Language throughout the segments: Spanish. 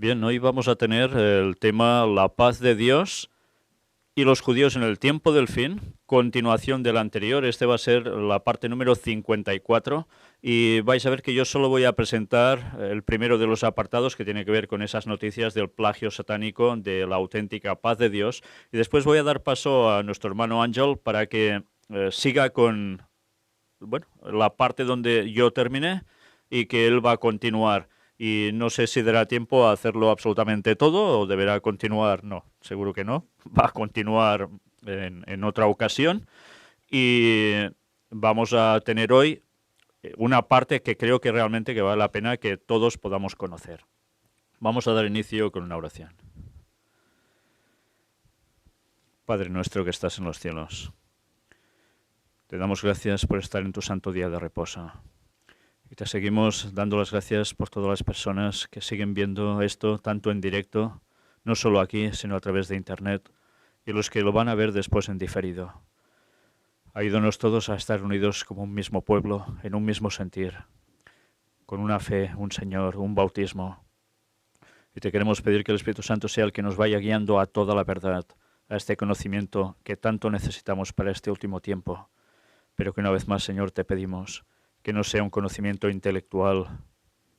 Bien, hoy vamos a tener el tema la paz de Dios y los judíos en el tiempo del fin, continuación del anterior. Este va a ser la parte número 54 y vais a ver que yo solo voy a presentar el primero de los apartados que tiene que ver con esas noticias del plagio satánico, de la auténtica paz de Dios, y después voy a dar paso a nuestro hermano Ángel para que siga con la parte donde yo terminé y que él va a continuar. Y no sé si dará tiempo a hacerlo absolutamente todo o deberá continuar. No, seguro que no. Va a continuar en otra ocasión. Y vamos a tener hoy una parte que creo que realmente que vale la pena que todos podamos conocer. Vamos a dar inicio con una oración. Padre nuestro que estás en los cielos, te damos gracias por estar en tu santo día de reposo. Y te seguimos dando las gracias por todas las personas que siguen viendo esto, tanto en directo, no solo aquí, sino a través de Internet, y los que lo van a ver después en diferido. Ayúdanos todos a estar unidos como un mismo pueblo, en un mismo sentir, con una fe, un Señor, un bautismo. Y te queremos pedir que el Espíritu Santo sea el que nos vaya guiando a toda la verdad, a este conocimiento que tanto necesitamos para este último tiempo. Pero que una vez más, Señor, te pedimos que no sea un conocimiento intelectual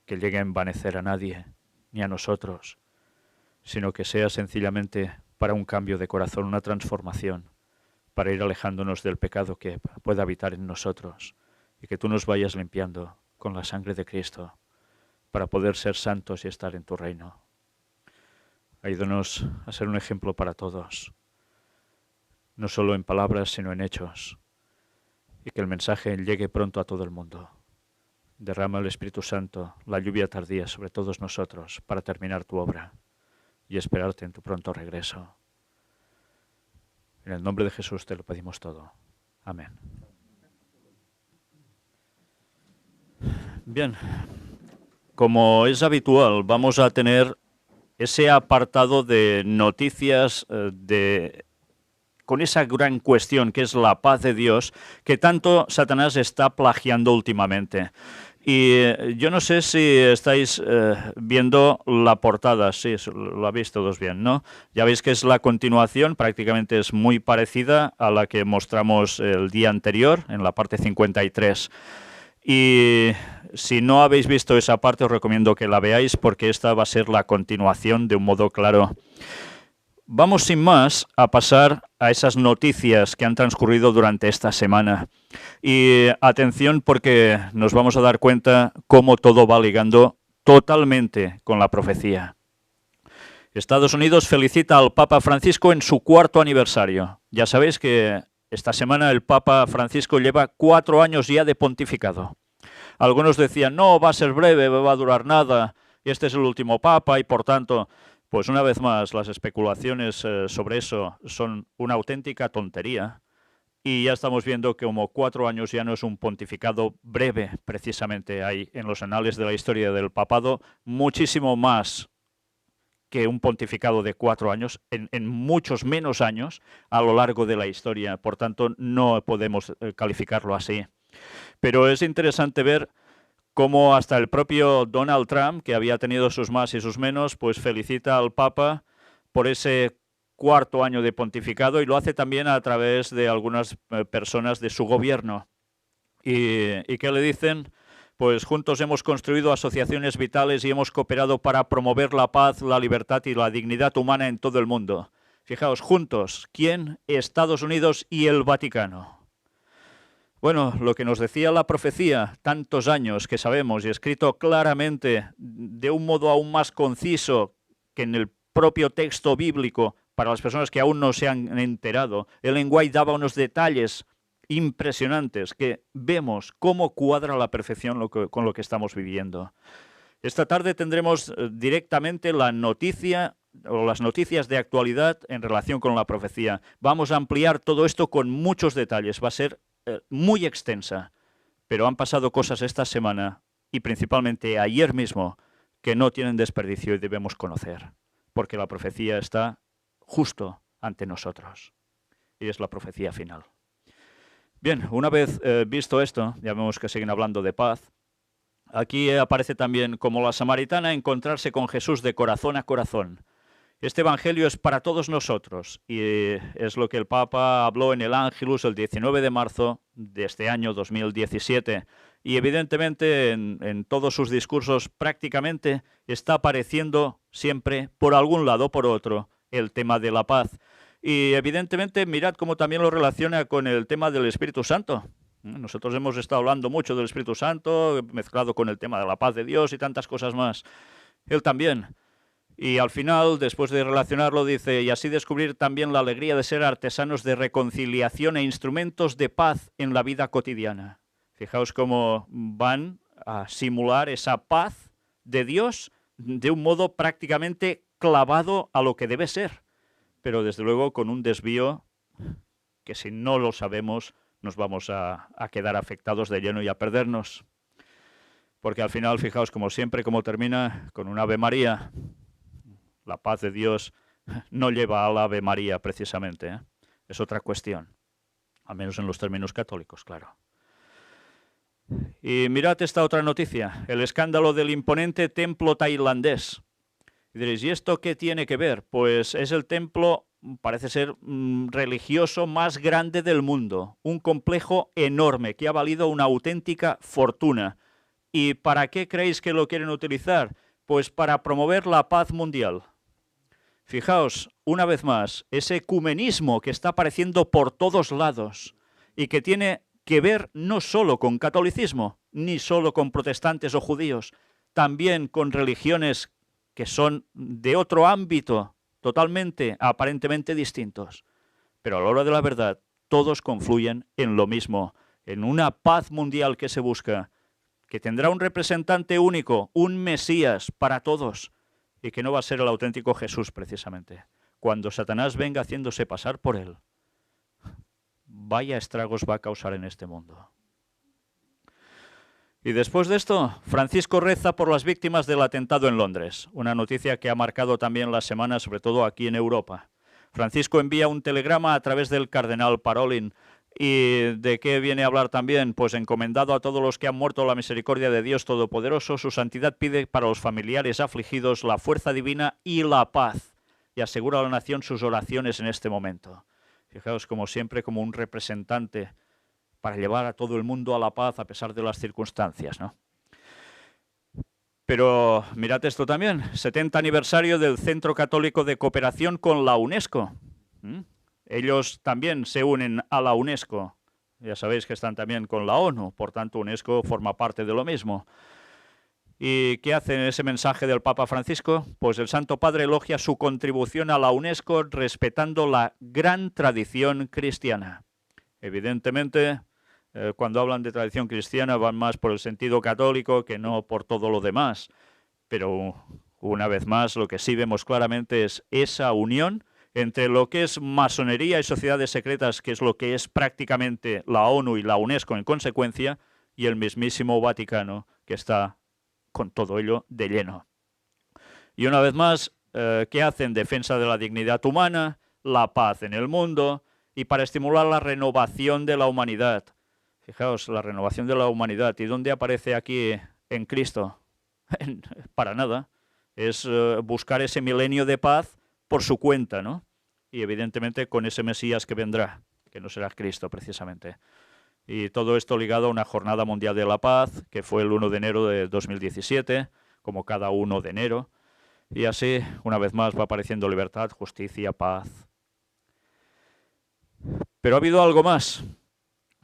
que llegue a envanecer a nadie, ni a nosotros, sino que sea sencillamente para un cambio de corazón, una transformación, para ir alejándonos del pecado que pueda habitar en nosotros, y que tú nos vayas limpiando con la sangre de Cristo, para poder ser santos y estar en tu reino. Ayúdanos a ser un ejemplo para todos, no solo en palabras, sino en hechos, y que el mensaje llegue pronto a todo el mundo. Derrama el Espíritu Santo, la lluvia tardía sobre todos nosotros para terminar tu obra y esperarte en tu pronto regreso. En el nombre de Jesús te lo pedimos todo. Amén. Bien, como es habitual, vamos a tener ese apartado de noticias con esa gran cuestión que es la paz de Dios, que tanto Satanás está plagiando últimamente. Y yo no sé si estáis viendo la portada, sí, lo habéis todos bien, ¿no? Ya veis que es la continuación, prácticamente es muy parecida a la que mostramos el día anterior, en la parte 53. Y si no habéis visto esa parte, os recomiendo que la veáis porque esta va a ser la continuación de un modo claro. Vamos sin más a pasar a esas noticias que han transcurrido durante esta semana. Y atención porque nos vamos a dar cuenta cómo todo va ligando totalmente con la profecía. Estados Unidos felicita al Papa Francisco en su 4º aniversario. Ya sabéis que esta semana el Papa Francisco lleva 4 años ya de pontificado. Algunos decían, no, va a ser breve, va a durar nada, y este es el último Papa y por tanto... Pues una vez más, las especulaciones sobre eso son una auténtica tontería y ya estamos viendo que como 4 años ya no es un pontificado breve, precisamente hay en los anales de la historia del papado muchísimo más que un pontificado de 4 años, en muchos menos años a lo largo de la historia, por tanto no podemos calificarlo así. Pero es interesante ver como hasta el propio Donald Trump, que había tenido sus más y sus menos, pues felicita al Papa por ese 4º año de pontificado y lo hace también a través de algunas personas de su gobierno. ¿Y qué le dicen? Pues juntos hemos construido asociaciones vitales y hemos cooperado para promover la paz, la libertad y la dignidad humana en todo el mundo. Fijaos, juntos, ¿quién? Estados Unidos y el Vaticano. Bueno, lo que nos decía la profecía, tantos años que sabemos y escrito claramente de un modo aún más conciso que en el propio texto bíblico, para las personas que aún no se han enterado, Ellen White daba unos detalles impresionantes que vemos cómo cuadra a la perfección con lo que estamos viviendo. Esta tarde tendremos directamente la noticia o las noticias de actualidad en relación con la profecía. Vamos a ampliar todo esto con muchos detalles. Va a ser muy extensa, pero han pasado cosas esta semana y principalmente ayer mismo que no tienen desperdicio y debemos conocer, porque la profecía está justo ante nosotros y es la profecía final. Bien, una vez visto esto, ya vemos que siguen hablando de paz, Aquí aparece también como la samaritana encontrarse con Jesús de corazón a corazón. Este evangelio es para todos nosotros y es lo que el Papa habló en el Ángelus el 19 de marzo de este año 2017. Y evidentemente en todos sus discursos prácticamente está apareciendo siempre por algún lado o por otro el tema de la paz. Y evidentemente mirad cómo también lo relaciona con el tema del Espíritu Santo. Nosotros hemos estado hablando mucho del Espíritu Santo, mezclado con el tema de la paz de Dios y tantas cosas más. Él también. Y al final, después de relacionarlo, dice, y así descubrir también la alegría de ser artesanos de reconciliación e instrumentos de paz en la vida cotidiana. Fijaos cómo van a simular esa paz de Dios de un modo prácticamente clavado a lo que debe ser, pero desde luego con un desvío que si no lo sabemos nos vamos a quedar afectados de lleno y a perdernos. Porque al final, fijaos como siempre, cómo termina con un Ave María. La paz de Dios no lleva al Ave María precisamente, ¿eh? Es otra cuestión, al menos en los términos católicos, claro. Y mirad esta otra noticia, el escándalo del imponente templo tailandés. Y diréis, ¿y esto qué tiene que ver? Pues es el templo, parece ser, religioso más grande del mundo, un complejo enorme que ha valido una auténtica fortuna. ¿Y para qué creéis que lo quieren utilizar? Pues para promover la paz mundial. Fijaos, una vez más, ese ecumenismo que está apareciendo por todos lados y que tiene que ver no solo con catolicismo, ni solo con protestantes o judíos, también con religiones que son de otro ámbito, totalmente, aparentemente distintos. Pero a la hora de la verdad, todos confluyen en lo mismo, en una paz mundial que se busca, que tendrá un representante único, un Mesías para todos, y que no va a ser el auténtico Jesús precisamente. Cuando Satanás venga haciéndose pasar por él, vaya estragos va a causar en este mundo. Y después de esto, Francisco reza por las víctimas del atentado en Londres, una noticia que ha marcado también la semana, sobre todo aquí en Europa. Francisco envía un telegrama a través del cardenal Parolin. ¿Y de qué viene a hablar también? Pues encomendado a todos los que han muerto la misericordia de Dios Todopoderoso, su santidad pide para los familiares afligidos la fuerza divina y la paz, y asegura a la nación sus oraciones en este momento. Fijaos, como siempre, como un representante para llevar a todo el mundo a la paz a pesar de las circunstancias, ¿no? Pero mirad esto también, 70 aniversario del Centro Católico de Cooperación con la UNESCO. Ellos también se unen a la UNESCO. Ya sabéis que están también con la ONU, por tanto UNESCO forma parte de lo mismo. ¿Y qué hace en ese mensaje del Papa Francisco? Pues el Santo Padre elogia su contribución a la UNESCO respetando la gran tradición cristiana. Evidentemente, cuando hablan de tradición cristiana van más por el sentido católico que no por todo lo demás. Pero una vez más lo que sí vemos claramente es esa unión entre lo que es masonería y sociedades secretas, que es lo que es prácticamente la ONU y la UNESCO en consecuencia, y el mismísimo Vaticano, que está con todo ello de lleno. Y una vez más, ¿qué hacen? Defensa de la dignidad humana, la paz en el mundo, y para estimular la renovación de la humanidad. Fijaos, la renovación de la humanidad. ¿Y dónde aparece aquí en Cristo? Para nada. Es buscar ese milenio de paz por su cuenta, ¿no? Y evidentemente con ese Mesías que vendrá, que no será Cristo precisamente. Y todo esto ligado a una Jornada Mundial de la Paz, que fue el 1 de enero de 2017, como cada 1 de enero. Y así, una vez más, va apareciendo libertad, justicia, paz. Pero ha habido algo más.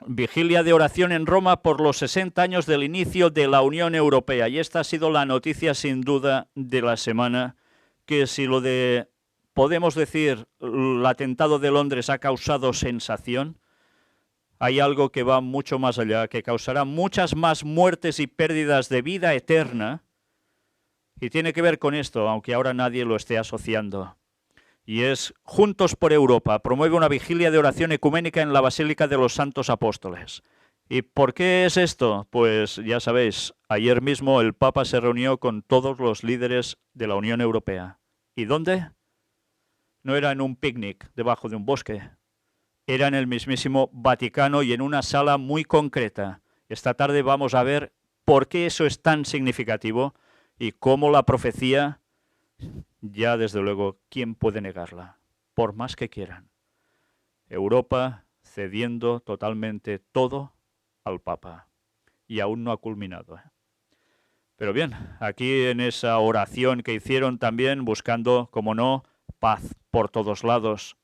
Vigilia de oración en Roma por los 60 años del inicio de la Unión Europea. Y esta ha sido la noticia sin duda de la semana, que si lo de, podemos decir, el atentado de Londres ha causado sensación, hay algo que va mucho más allá, que causará muchas más muertes y pérdidas de vida eterna, y tiene que ver con esto, aunque ahora nadie lo esté asociando. Y es Juntos por Europa, promueve una vigilia de oración ecuménica en la Basílica de los Santos Apóstoles. ¿Y por qué es esto? Pues ya sabéis, ayer mismo el Papa se reunió con todos los líderes de la Unión Europea. ¿Y dónde? No era en un picnic debajo de un bosque, era en el mismísimo Vaticano y en una sala muy concreta. Esta tarde vamos a ver por qué eso es tan significativo y cómo la profecía, ya desde luego, ¿quién puede negarla? Por más que quieran. Europa cediendo totalmente todo al Papa. Y aún no ha culminado. Pero bien, aquí en esa oración que hicieron también, buscando, como no, paz por todos lados.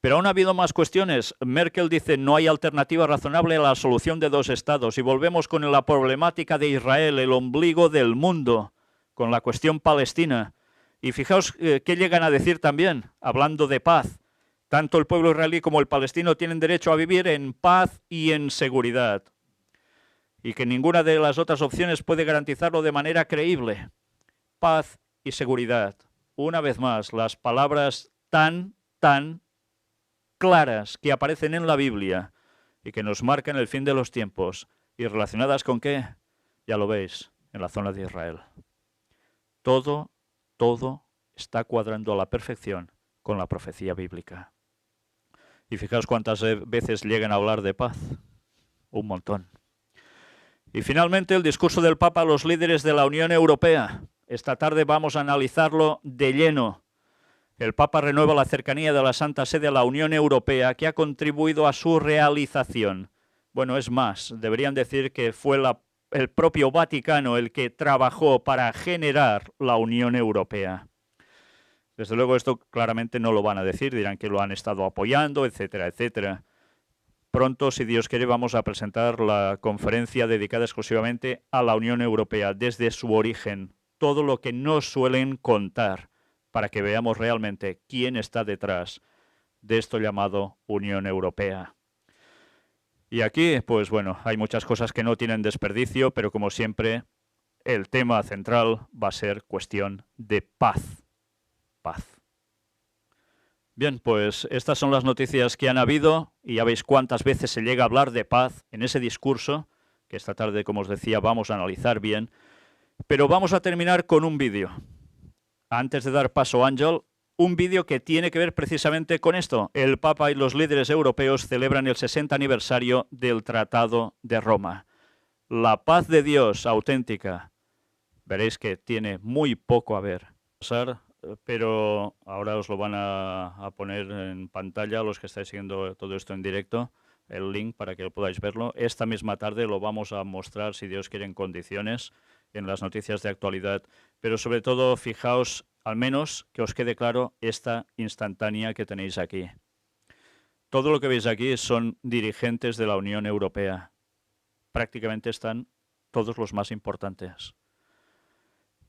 Pero aún ha habido más cuestiones. Merkel dice no hay alternativa razonable a la solución de dos estados. Y volvemos con la problemática de Israel, el ombligo del mundo, con la cuestión palestina. Y fijaos qué llegan a decir también, hablando de paz. Tanto el pueblo israelí como el palestino tienen derecho a vivir en paz y en seguridad. Y que ninguna de las otras opciones puede garantizarlo de manera creíble. Paz y seguridad. Una vez más, las palabras tan claras que aparecen en la Biblia y que nos marcan el fin de los tiempos. ¿Y relacionadas con qué? Ya lo veis, en la zona de Israel. Todo está cuadrando a la perfección con la profecía bíblica. Y fijaos cuántas veces llegan a hablar de paz. Un montón. Y finalmente el discurso del Papa a los líderes de la Unión Europea. Esta tarde vamos a analizarlo de lleno. El Papa renueva la cercanía de la Santa Sede a la Unión Europea, que ha contribuido a su realización. Bueno, es más, deberían decir que fue el propio Vaticano el que trabajó para generar la Unión Europea. Desde luego esto claramente no lo van a decir, dirán que lo han estado apoyando, etcétera, etcétera. Pronto, si Dios quiere, vamos a presentar la conferencia dedicada exclusivamente a la Unión Europea, desde su origen, todo lo que nos suelen contar, para que veamos realmente quién está detrás de esto llamado Unión Europea. Y aquí, pues bueno, hay muchas cosas que no tienen desperdicio, pero como siempre, el tema central va a ser cuestión de paz. Paz. Bien, pues estas son las noticias que han habido y ya veis cuántas veces se llega a hablar de paz en ese discurso, que esta tarde, como os decía, vamos a analizar bien. Pero vamos a terminar con un vídeo. Antes de dar paso a Ángel, un vídeo que tiene que ver precisamente con esto. El Papa y los líderes europeos celebran el 60 aniversario del Tratado de Roma. La paz de Dios auténtica. Veréis que tiene muy poco a ver. Pero ahora os lo van a poner en pantalla, los que estáis siguiendo todo esto en directo, el link para que lo podáis verlo. Esta misma tarde lo vamos a mostrar, si Dios quiere, en condiciones, en las noticias de actualidad. Pero sobre todo, fijaos, al menos que os quede claro esta instantánea que tenéis aquí. Todo lo que veis aquí son dirigentes de la Unión Europea. Prácticamente están todos los más importantes.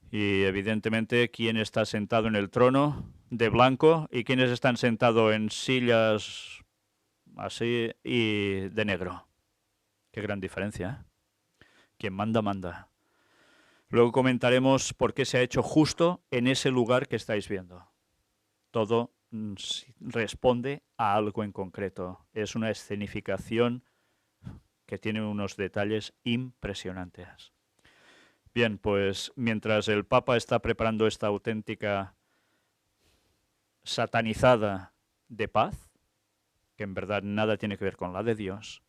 Y evidentemente quién está sentado en el trono de blanco y quiénes están sentados en sillas así y de negro. Qué gran diferencia, ¿eh? Quien manda, manda. Luego comentaremos por qué se ha hecho justo en ese lugar que estáis viendo. Todo responde a algo en concreto. Es una escenificación que tiene unos detalles impresionantes. Bien, pues mientras el Papa está preparando esta auténtica satanizada de paz, que en verdad nada tiene que ver con la de Dios,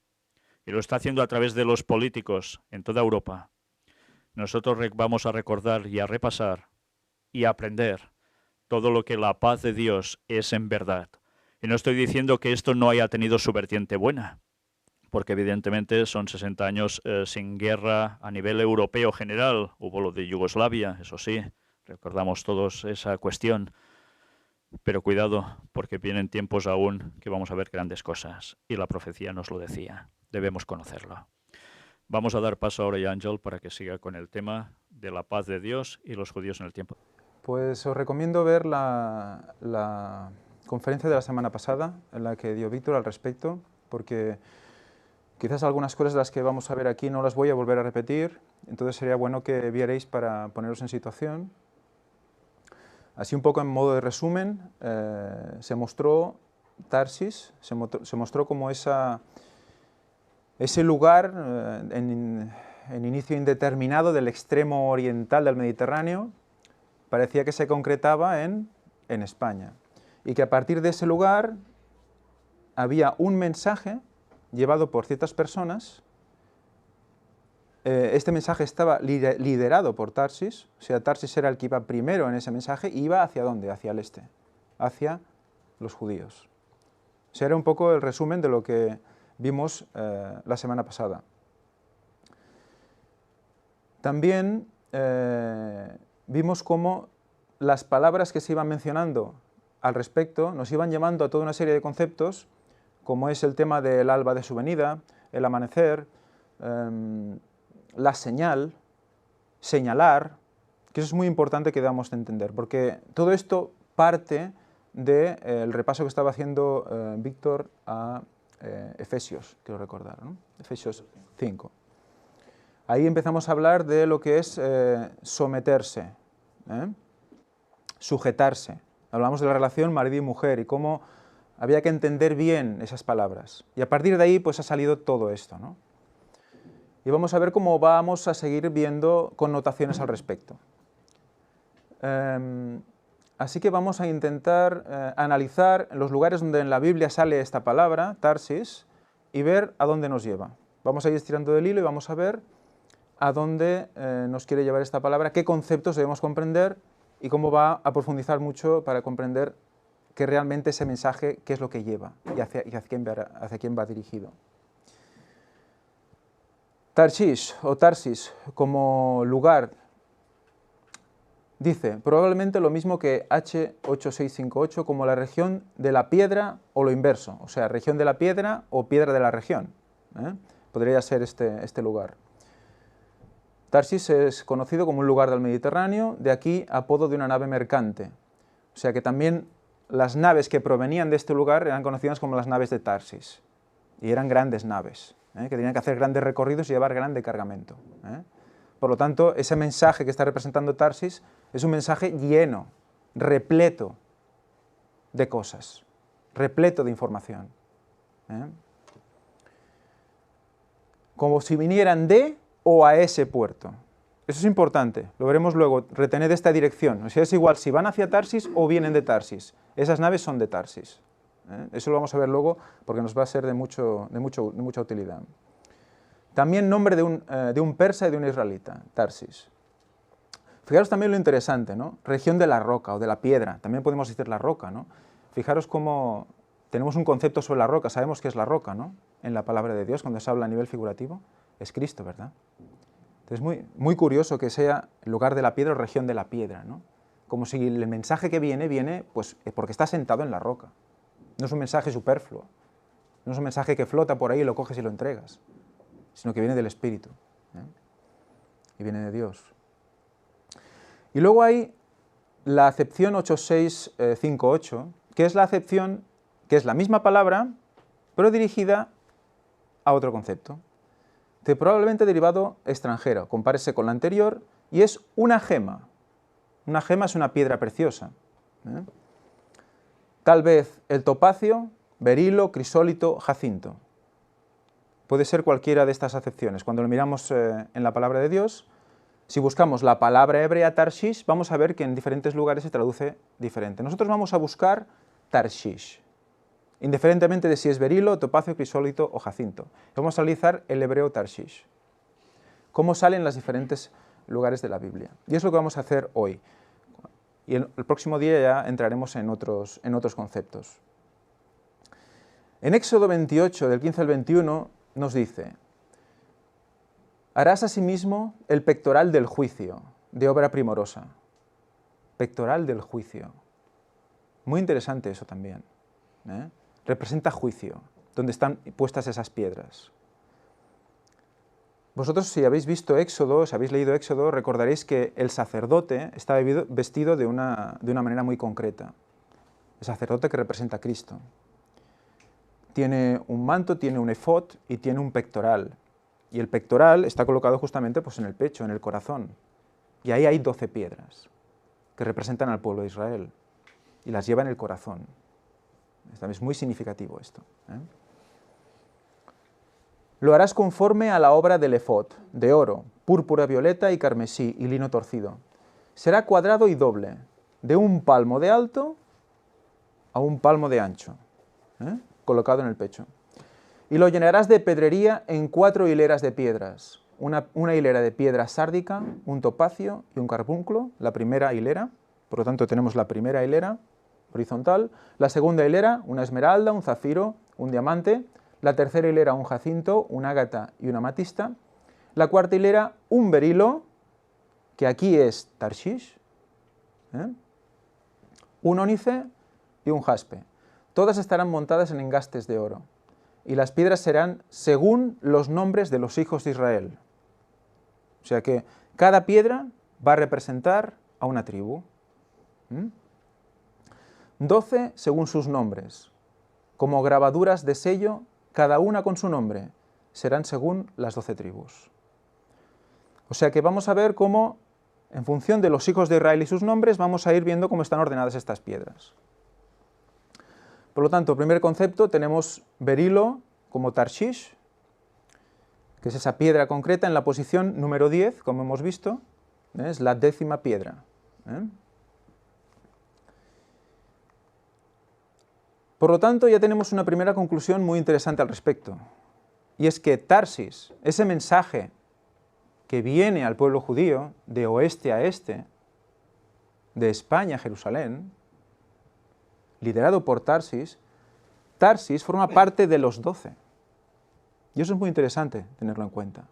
y lo está haciendo a través de los políticos en toda Europa, nosotros vamos a recordar y a repasar y a aprender todo lo que la paz de Dios es en verdad. Y no estoy diciendo que esto no haya tenido su vertiente buena, porque evidentemente son 60 años sin guerra a nivel europeo general. Hubo lo de Yugoslavia, eso sí, recordamos todos esa cuestión. Pero cuidado, porque vienen tiempos aún que vamos a ver grandes cosas. Y la profecía nos lo decía, debemos conocerlo. Vamos a dar paso ahora a Ángel para que siga con el tema de la paz de Dios y los judíos en el tiempo. Pues os recomiendo ver la conferencia de la semana pasada, en la que dio Víctor al respecto, porque quizás algunas cosas de las que vamos a ver aquí no las voy a volver a repetir, entonces sería bueno que vierais para poneros en situación. Así un poco en modo de resumen, se mostró Tarsis, se mostró como ese lugar en inicio indeterminado del extremo oriental del Mediterráneo, parecía que se concretaba en España, y que a partir de ese lugar había un mensaje llevado por ciertas personas este mensaje estaba liderado por Tarsis, o sea, Tarsis era el que iba primero en ese mensaje y iba hacia ¿dónde? Hacia el este, hacia los judíos. O sea, era un poco el resumen de lo que vimos la semana pasada. También vimos cómo las palabras que se iban mencionando al respecto nos iban llevando a toda una serie de conceptos, como es el tema del alba de su venida, el amanecer, la señal, señalar, que eso es muy importante que debamos de entender, porque todo esto parte del repaso que estaba haciendo Víctor a Efesios, quiero recordar, ¿no? Efesios 5. Ahí empezamos a hablar de lo que es someterse, sujetarse. Hablamos de la relación marido y mujer y cómo había que entender bien esas palabras. Y a partir de ahí pues ha salido todo esto, ¿no? Y vamos a ver cómo vamos a seguir viendo connotaciones al respecto. Así que vamos a intentar analizar los lugares donde en la Biblia sale esta palabra, Tarsis, y ver a dónde nos lleva. Vamos a ir estirando del hilo y vamos a ver a dónde nos quiere llevar esta palabra, qué conceptos debemos comprender y cómo va a profundizar mucho para comprender que realmente ese mensaje, qué es lo que lleva y hacia quién va dirigido. Tarshish o Tarsis como lugar, dice probablemente lo mismo que H8658 como la región de la piedra o lo inverso, o sea, región de la piedra o piedra de la región. Podría ser este lugar. Tarsis es conocido como un lugar del Mediterráneo, de aquí apodo de una nave mercante. O sea que también las naves que provenían de este lugar eran conocidas como las naves de Tarsis. Y eran grandes naves, que tenían que hacer grandes recorridos y llevar grande cargamento. Por lo tanto, ese mensaje que está representando Tarsis es un mensaje lleno, repleto de cosas, repleto de información. Como si vinieran de o a ese puerto. Eso es importante, lo veremos luego, retened esta dirección. O sea, es igual si van hacia Tarsis o vienen de Tarsis. Esas naves son de Tarsis. Eso lo vamos a ver luego porque nos va a ser de mucha utilidad. También nombre de un persa y de un israelita, Tarsis. Fijaros también lo interesante, ¿no? Región de la roca o de la piedra, también podemos decir la roca, ¿no? Fijaros cómo tenemos un concepto sobre la roca, sabemos qué es la roca, ¿no? En la palabra de Dios, cuando se habla a nivel figurativo, es Cristo, ¿verdad? Entonces es muy curioso que sea el lugar de la piedra o región de la piedra, ¿no? Como si el mensaje que viene pues porque está sentado en la roca. No es un mensaje superfluo, no es un mensaje que flota por ahí y lo coges y lo entregas, sino que viene del Espíritu, y viene de Dios. Y luego hay la acepción 8658, que es la acepción, que es la misma palabra, pero dirigida a otro concepto, probablemente derivado extranjero, compárese con la anterior, y es una gema. Una gema es una piedra preciosa. Tal vez el topacio, berilo, crisólito, jacinto. Puede ser cualquiera de estas acepciones. Cuando lo miramos en la palabra de Dios, si buscamos la palabra hebrea Tarshish, vamos a ver que en diferentes lugares se traduce diferente. Nosotros vamos a buscar Tarshish, indiferentemente de si es berilo, topacio, crisólito o jacinto. Vamos a analizar el hebreo Tarshish, cómo sale en los diferentes lugares de la Biblia. Y es lo que vamos a hacer hoy. Y el próximo día ya entraremos en otros conceptos. En Éxodo 28, del 15 al 21, nos dice: harás asimismo el pectoral del juicio, de obra primorosa. Pectoral del juicio. Muy interesante eso también. Representa juicio, donde están puestas esas piedras. Vosotros, si habéis visto Éxodo, si habéis leído Éxodo, recordaréis que el sacerdote está vestido de una manera muy concreta. El sacerdote que representa a Cristo. Tiene un manto, tiene un efod y tiene un pectoral. Y el pectoral está colocado justamente pues, en el pecho, en el corazón. Y ahí hay 12 piedras que representan al pueblo de Israel. Y las lleva en el corazón. Es muy significativo esto. Lo harás conforme a la obra del efod, de oro, púrpura violeta y carmesí y lino torcido. Será cuadrado y doble, de 1 palmo de alto a 1 palmo de ancho, colocado en el pecho. Y lo llenarás de pedrería en 4 hileras de piedras. una hilera de piedra sárdica, un topacio y un carbunclo, la primera hilera. Por lo tanto, tenemos la primera hilera horizontal, la segunda hilera, una esmeralda, un zafiro, un diamante, la tercera hilera, un jacinto, un ágata y una amatista, la cuarta hilera, un berilo, que aquí es Tarshish, un ónice y un jaspe. Todas estarán montadas en engastes de oro, y las piedras serán según los nombres de los hijos de Israel. O sea que cada piedra va a representar a una tribu. 12 según sus nombres, como grabaduras de sello, cada una con su nombre, serán según las 12 tribus. O sea que vamos a ver cómo, en función de los hijos de Israel y sus nombres, vamos a ir viendo cómo están ordenadas estas piedras. Por lo tanto, primer concepto, tenemos berilo como Tarshish, que es esa piedra concreta en la posición número 10, como hemos visto, es la 10ª piedra. Por lo tanto, ya tenemos una primera conclusión muy interesante al respecto, y es que Tarsis, ese mensaje que viene al pueblo judío de oeste a este, de España a Jerusalén, liderado por Tarsis, Tarsis forma parte de los 12. Y eso es muy interesante tenerlo en cuenta.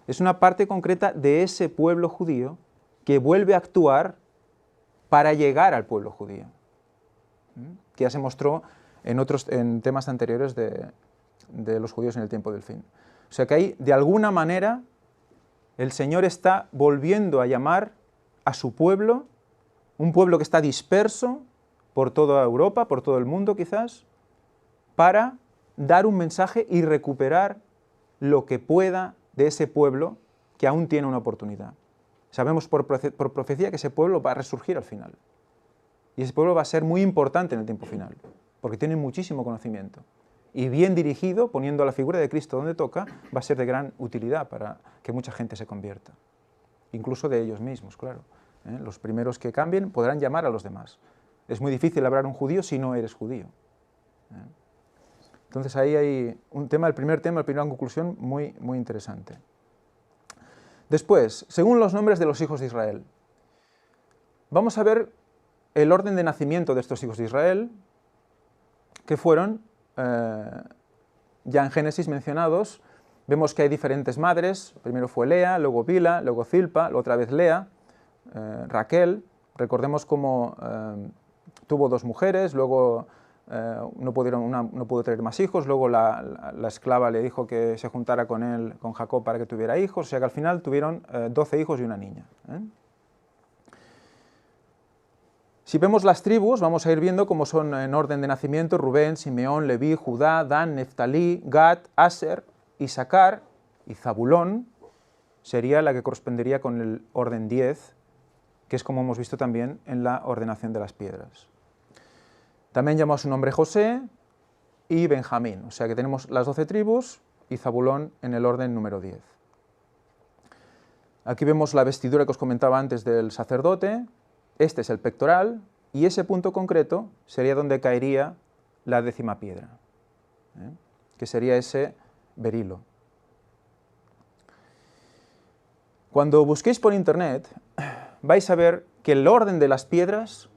Es una parte concreta de ese pueblo judío que vuelve a actuar para llegar al pueblo judío, que ya se mostró en temas anteriores de los judíos en el tiempo del fin. O sea que ahí, de alguna manera, el Señor está volviendo a llamar a su pueblo, un pueblo que está disperso por toda Europa, por todo el mundo quizás, para dar un mensaje y recuperar lo que pueda de ese pueblo que aún tiene una oportunidad. Sabemos por profecía que ese pueblo va a resurgir al final. Y ese pueblo va a ser muy importante en el tiempo final, porque tiene muchísimo conocimiento. Y bien dirigido, poniendo a la figura de Cristo donde toca, va a ser de gran utilidad para que mucha gente se convierta. Incluso de ellos mismos, claro. Los primeros que cambien podrán llamar a los demás. Es muy difícil hablar a un judío si no eres judío. Entonces ahí hay un tema, el primer tema, la primera conclusión muy, muy interesante. Después, según los nombres de los hijos de Israel, vamos a ver el orden de nacimiento de estos hijos de Israel, que fueron, ya en Génesis mencionados. Vemos que hay diferentes madres, primero fue Lea, luego Bila, luego Zilpa, otra vez Lea, Raquel. Recordemos cómo tuvo 2 mujeres, luego no pudo tener más hijos, luego la esclava le dijo que se juntara con él, con Jacob, para que tuviera hijos, o sea que al final tuvieron 12 hijos y una niña. Si vemos las tribus, vamos a ir viendo cómo son en orden de nacimiento: Rubén, Simeón, Leví, Judá, Dan, Neftalí, Gad, Aser, Isaacar y Zabulón sería la que correspondería con el orden 10, que es como hemos visto también en la ordenación de las piedras. También llamó a su nombre José y Benjamín, o sea que tenemos las 12 tribus y Zabulón en el orden número 10. Aquí vemos la vestidura que os comentaba antes del sacerdote. Este es el pectoral, y ese punto concreto sería donde caería la 10ª piedra, que sería ese berilo. Cuando busquéis por internet, vais a ver que el orden de las piedras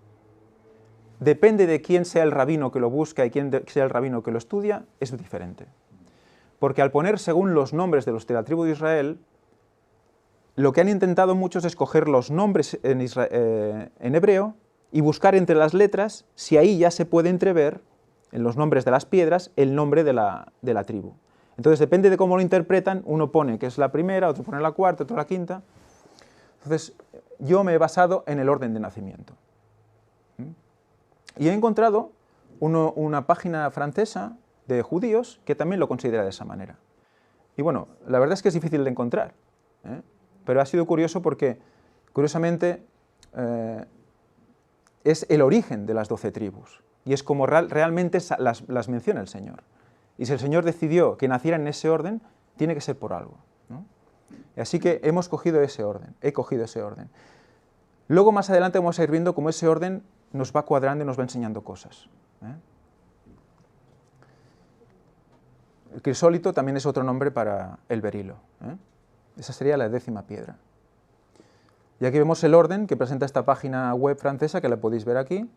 depende de quién sea el rabino que lo busca y quién sea el rabino que lo estudia, es diferente. Porque al poner según los nombres de los de la tribu de Israel, lo que han intentado muchos es coger los nombres en hebreo y buscar entre las letras si ahí ya se puede entrever, en los nombres de las piedras, el nombre de la tribu. Entonces depende de cómo lo interpretan, uno pone que es la primera, otro pone la cuarta, otro la quinta. Entonces yo me he basado en el orden de nacimiento. Y he encontrado una página francesa de judíos que también lo considera de esa manera. Y bueno, la verdad es que es difícil de encontrar, pero ha sido curioso porque, curiosamente, es el origen de las 12 tribus, y es como realmente las menciona el Señor. Y si el Señor decidió que nacieran en ese orden, tiene que ser por algo, ¿no? Así que hemos cogido ese orden, he cogido ese orden. Luego, más adelante, vamos a ir viendo cómo ese orden nos va cuadrando y nos va enseñando cosas. El crisólito también es otro nombre para el berilo. Esa sería la 10ª piedra. Y aquí vemos el orden que presenta esta página web francesa, que la podéis ver aquí,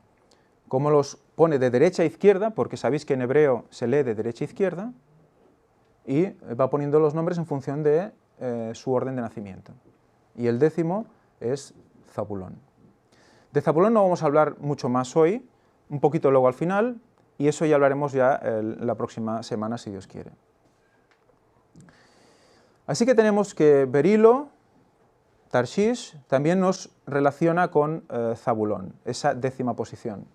cómo los pone de derecha a izquierda, porque sabéis que en hebreo se lee de derecha a izquierda, y va poniendo los nombres en función de su orden de nacimiento. Y el 10º es Zabulón. De Zabulón no vamos a hablar mucho más hoy, un poquito luego al final, y eso ya hablaremos ya la próxima semana, si Dios quiere. Así que tenemos que Berilo, Tarshish, también nos relaciona con Zabulón, esa 10ª posición.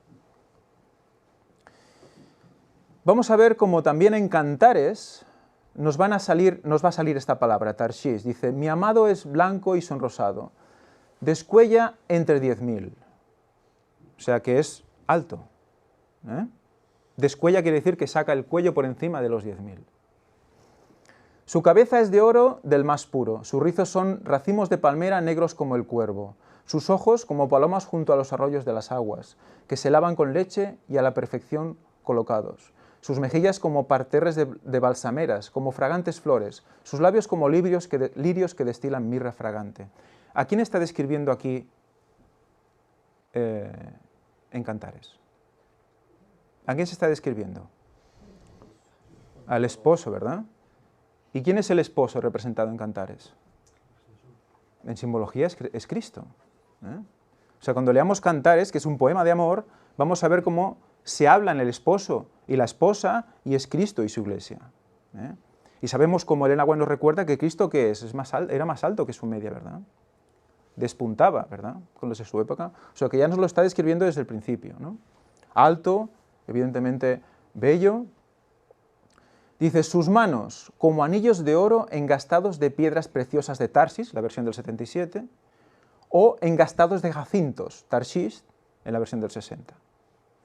Vamos a ver cómo también en Cantares nos va a salir esta palabra, Tarshish. Dice, mi amado es blanco y sonrosado, descuella entre 10.000. O sea que es alto. Descuella quiere decir que saca el cuello por encima de los 10.000. Su cabeza es de oro del más puro, sus rizos son racimos de palmera negros como el cuervo, sus ojos como palomas junto a los arroyos de las aguas, que se lavan con leche y a la perfección colocados, sus mejillas como parterres de balsameras, como fragantes flores, sus labios como lirios que destilan mirra fragante. ¿A quién está describiendo aquí en Cantares? ¿A quién se está describiendo? Al esposo, ¿verdad? ¿Y quién es el esposo representado en Cantares? En simbología es Cristo. O sea, cuando leamos Cantares, que es un poema de amor, vamos a ver cómo se habla en el esposo y la esposa, y es Cristo y su iglesia. Y sabemos, como Elena White nos recuerda, que Cristo, ¿qué es? Era más alto que su media, ¿verdad? Despuntaba, ¿verdad? Con los de su época. O sea, que ya nos lo está describiendo desde el principio, ¿no? Alto, evidentemente bello. Dice, sus manos como anillos de oro engastados de piedras preciosas de Tarsis, la versión del 77, o engastados de jacintos, Tarshish, en la versión del 60.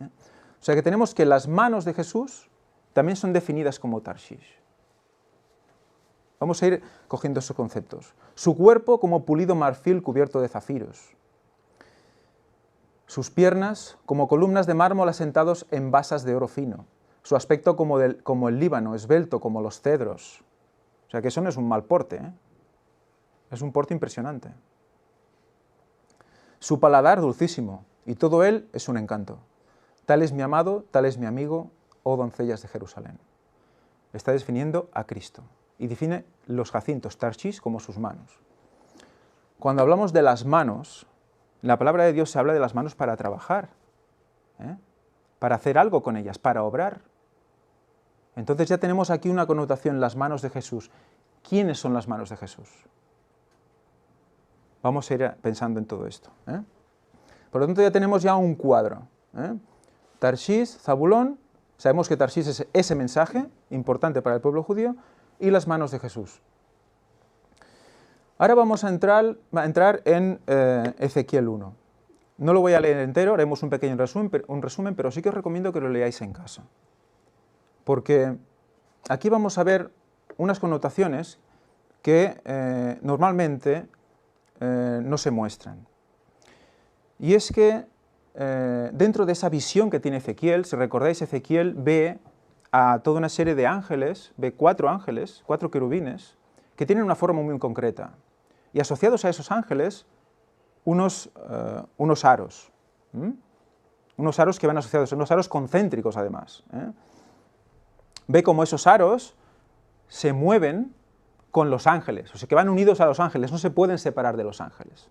O sea que tenemos que las manos de Jesús también son definidas como Tarshish. Vamos a ir cogiendo esos conceptos. Su cuerpo como pulido marfil cubierto de zafiros. Sus piernas como columnas de mármol asentados en basas de oro fino. Su aspecto como el Líbano, esbelto como los cedros. O sea que eso no es un mal porte, es un porte impresionante. Su paladar dulcísimo, y todo él es un encanto. Tal es mi amado, tal es mi amigo, oh doncellas de Jerusalén. Está definiendo a Cristo, y define los jacintos, Tarshish, como sus manos. Cuando hablamos de las manos, en la palabra de Dios se habla de las manos para trabajar, para hacer algo con ellas, para obrar. Entonces ya tenemos aquí una connotación, las manos de Jesús. ¿Quiénes son las manos de Jesús? Vamos a ir pensando en todo esto. Por lo tanto ya tenemos ya un cuadro. Tarshish, Zabulón, sabemos que Tarshish es ese mensaje importante para el pueblo judío, y las manos de Jesús. Ahora vamos a entrar en Ezequiel 1. No lo voy a leer entero, haremos un pequeño resumen, pero sí que os recomiendo que lo leáis en casa. Porque aquí vamos a ver unas connotaciones que normalmente no se muestran. Y es que dentro de esa visión que tiene Ezequiel, si recordáis, Ezequiel ve a toda una serie de ángeles, ve 4 ángeles, 4 querubines, que tienen una forma muy concreta. Y asociados a esos ángeles, unos aros. Unos aros que van asociados, unos aros concéntricos además. Ve cómo esos aros se mueven con los ángeles, o sea que van unidos a los ángeles, no se pueden separar de los ángeles.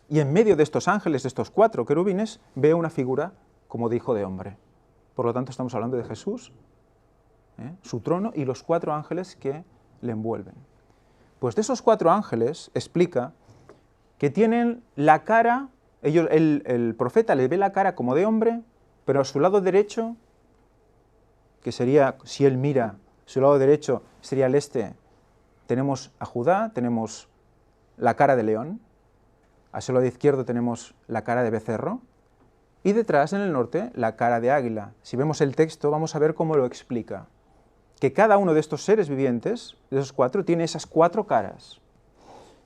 Y en medio de estos ángeles, de estos 4 querubines, ve una figura como de hijo de hombre. Por lo tanto estamos hablando de Jesús, su trono y los 4 ángeles que le envuelven. Pues de esos 4 ángeles explica que tienen la cara, el profeta le ve la cara como de hombre, pero a su lado derecho, que sería, si él mira, su lado derecho sería el este, tenemos a Judá, tenemos la cara de león, a su lado izquierdo tenemos la cara de becerro, y detrás, en el norte, la cara de águila. Si vemos el texto, vamos a ver cómo lo explica. Que cada uno de estos seres vivientes, de esos 4, tiene esas 4 caras.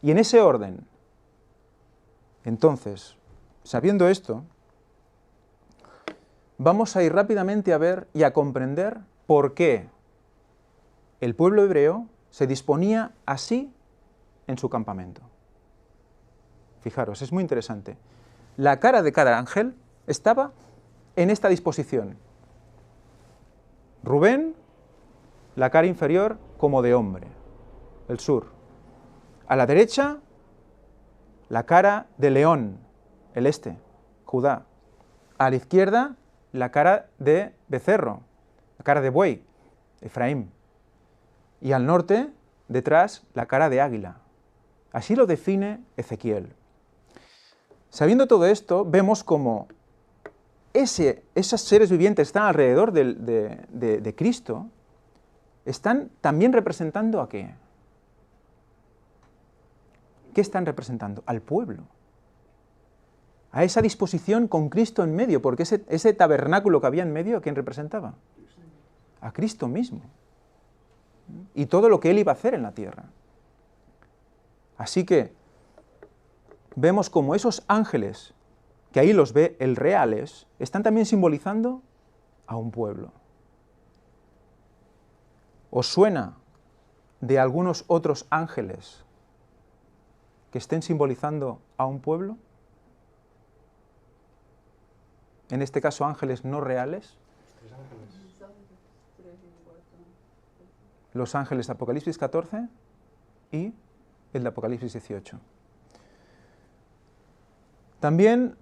Y en ese orden. Entonces, sabiendo esto, vamos a ir rápidamente a ver y a comprender por qué el pueblo hebreo se disponía así en su campamento. Fijaros, es muy interesante. La cara de cada ángel estaba en esta disposición. Rubén, la cara inferior como de hombre, el sur. A la derecha, la cara de león, el este, Judá. A la izquierda, la cara de becerro, la cara de buey, Efraín. Y al norte, detrás, la cara de águila. Así lo define Ezequiel. Sabiendo todo esto, vemos como esos seres vivientes que están alrededor de Cristo, están también representando ¿a qué? ¿Qué están representando? Al pueblo. A esa disposición con Cristo en medio, porque ese tabernáculo que había en medio, ¿a quién representaba? A Cristo mismo. Y todo lo que Él iba a hacer en la tierra. Así que vemos como esos ángeles, que ahí los ve el reales, están también simbolizando a un pueblo. ¿Os suena de algunos otros ángeles que estén simbolizando a un pueblo? En este caso, ángeles no reales. Los ángeles de Apocalipsis 14 y el de Apocalipsis 18. También,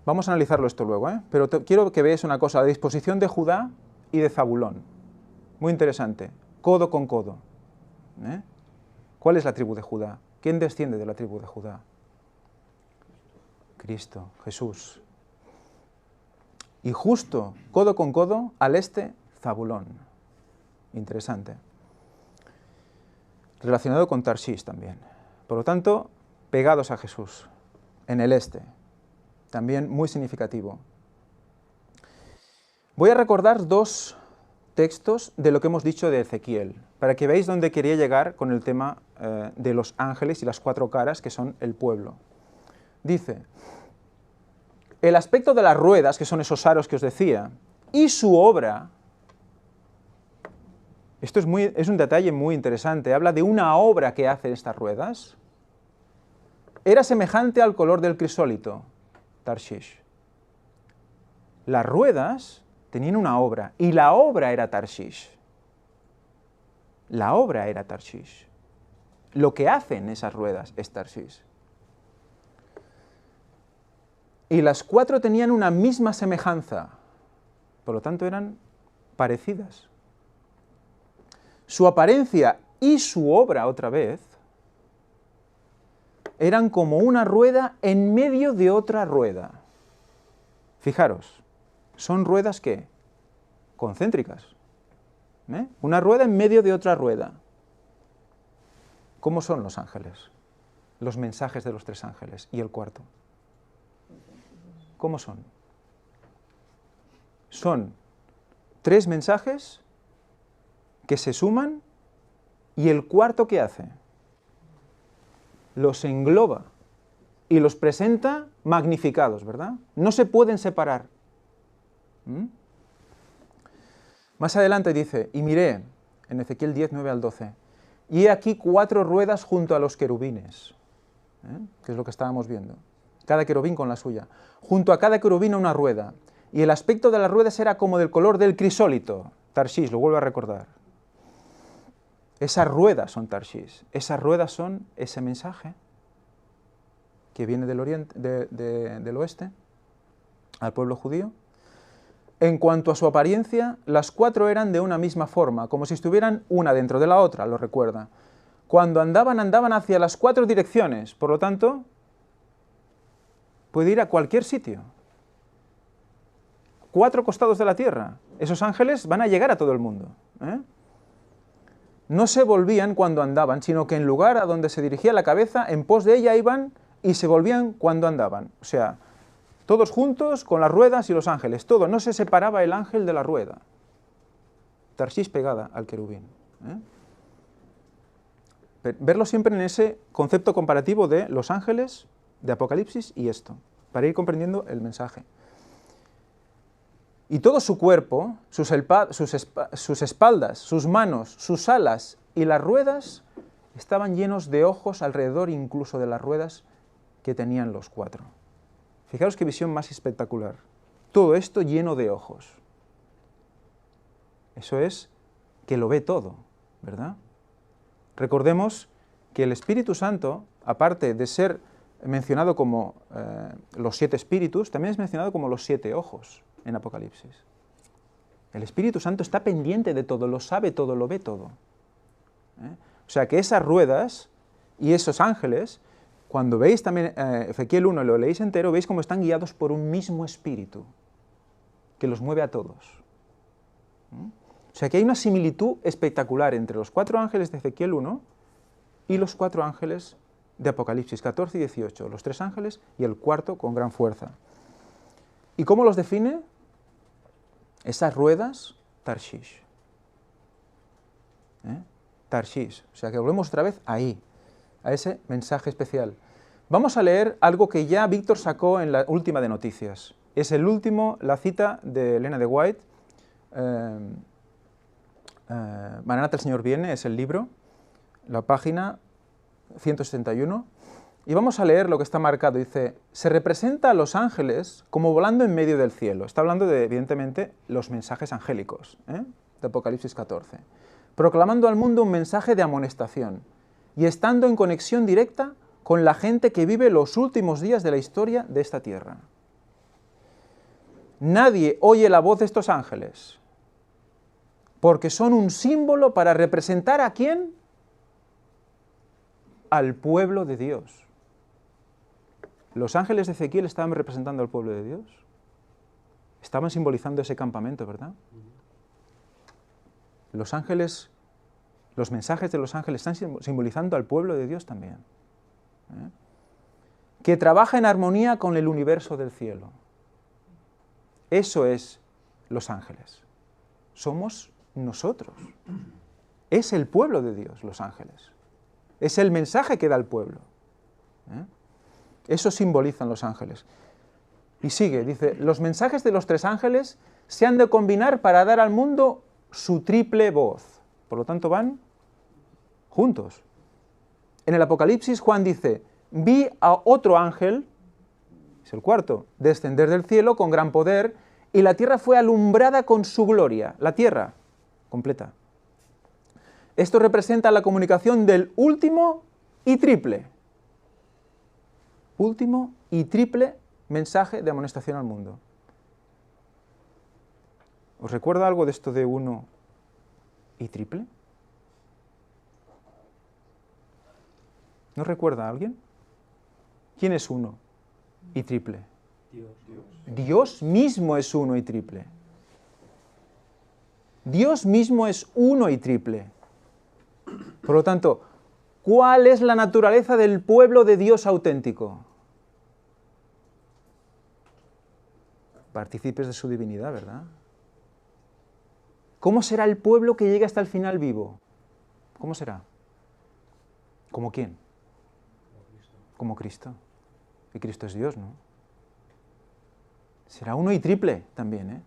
vamos a analizarlo esto luego, pero quiero que veáis una cosa, la disposición de Judá y de Zabulón. Muy interesante, codo con codo. ¿Cuál es la tribu de Judá? ¿Quién desciende de la tribu de Judá? Cristo, Jesús. Y justo, codo con codo, al este, Zabulón. Interesante. Relacionado con Tarshish también. Por lo tanto, pegados a Jesús, en el este. También muy significativo. Voy a recordar dos textos de lo que hemos dicho de Ezequiel, para que veáis dónde quería llegar con el tema de los ángeles y las cuatro caras, que son el pueblo. Dice, el aspecto de las ruedas, que son esos aros que os decía, y su obra, esto es un detalle muy interesante, habla de una obra que hacen estas ruedas, era semejante al color del crisólito, Tarshish. Las ruedas tenían una obra, y la obra era Tarshish. La obra era Tarshish. Lo que hacen esas ruedas es Tarshish. Y las cuatro tenían una misma semejanza, por lo tanto eran parecidas. Su apariencia y su obra, otra vez, eran como una rueda en medio de otra rueda. Fijaros, son ruedas ¿qué? Concéntricas. Una rueda en medio de otra rueda. ¿Cómo son los ángeles? Los mensajes de los tres ángeles y el cuarto. ¿Cómo son? Son tres mensajes que se suman y el cuarto ¿qué hace? Los engloba y los presenta magnificados, ¿verdad? No se pueden separar. Más adelante dice, y miré, en Ezequiel 10, 9 al 12, y he aquí cuatro ruedas junto a los querubines, que es lo que estábamos viendo. Cada querubín con la suya. Junto a cada querubín una rueda, y el aspecto de las ruedas era como del color del crisólito. Tarshish, lo vuelvo a recordar. Esas ruedas son Tarshish, esas ruedas son ese mensaje que viene del oriente, del oeste, al pueblo judío. En cuanto a su apariencia, las cuatro eran de una misma forma, como si estuvieran una dentro de la otra, lo recuerda. Cuando andaban, andaban hacia las cuatro direcciones, por lo tanto, puede ir a cualquier sitio. Cuatro costados de la tierra. Esos ángeles van a llegar a todo el mundo. No se volvían cuando andaban, sino que en lugar a donde se dirigía la cabeza, en pos de ella iban y se volvían cuando andaban. O sea, todos juntos con las ruedas y los ángeles, todo, no se separaba el ángel de la rueda. Tarshish pegada al querubín. Verlo siempre en ese concepto comparativo de los ángeles, de Apocalipsis y esto, para ir comprendiendo el mensaje. Y todo su cuerpo, sus espaldas, sus manos, sus alas y las ruedas estaban llenos de ojos alrededor incluso de las ruedas que tenían los cuatro. Fijaros qué visión más espectacular. Todo esto lleno de ojos. Eso es que lo ve todo, ¿verdad? Recordemos que el Espíritu Santo, aparte de ser mencionado como los 7 espíritus, también es mencionado como los 7 ojos en Apocalipsis. El Espíritu Santo está pendiente de todo, lo sabe todo, lo ve todo. O sea que esas ruedas y esos ángeles, cuando veis también Ezequiel 1 y lo leéis entero, veis cómo están guiados por un mismo espíritu que los mueve a todos. O sea que hay una similitud espectacular entre los 4 ángeles de Ezequiel 1 y los 4 ángeles de Apocalipsis 14 y 18, los 3 ángeles y el cuarto con gran fuerza. ¿Y cómo los define? Esas ruedas, Tarshish. Tarshish. O sea que volvemos otra vez ahí, a ese mensaje especial. Vamos a leer algo que ya Víctor sacó en la última de noticias. Es el último, la cita de Elena de White. Maranatha, el Señor viene, es el libro, la página 171. Y vamos a leer lo que está marcado. Dice, se representa a los ángeles como volando en medio del cielo. Está hablando de, evidentemente, los mensajes angélicos, de Apocalipsis 14. Proclamando al mundo un mensaje de amonestación y estando en conexión directa con la gente que vive los últimos días de la historia de esta tierra. Nadie oye la voz de estos ángeles, porque son un símbolo para representar ¿a quién? Al pueblo de Dios. Los ángeles de Ezequiel estaban representando al pueblo de Dios. Estaban simbolizando ese campamento, ¿verdad? Los ángeles, los mensajes de los ángeles están simbolizando al pueblo de Dios también. Que trabaja en armonía con el universo del cielo. Eso es los ángeles. Somos nosotros. Es el pueblo de Dios, los ángeles. Es el mensaje que da el pueblo. Eso simbolizan los ángeles. Y sigue, dice, los mensajes de los 3 ángeles se han de combinar para dar al mundo su triple voz. Por lo tanto, van juntos. En el Apocalipsis, Juan dice, vi a otro ángel, es el cuarto, descender del cielo con gran poder, y la tierra fue alumbrada con su gloria. La tierra completa. Esto representa la comunicación del último y triple mensaje de amonestación al mundo. ¿Os recuerda algo de esto de 1 y triple? ¿No recuerda a alguien? ¿Quién es 1 y triple? Dios mismo es 1 y triple. Dios mismo es 1 y triple. Por lo tanto, ¿cuál es la naturaleza del pueblo de Dios auténtico? Partícipes de su divinidad, ¿verdad? ¿Cómo será el pueblo que llegue hasta el final vivo? ¿Cómo será? ¿Como quién? Como Cristo. Y Cristo es Dios, ¿no? Será 1 y triple también,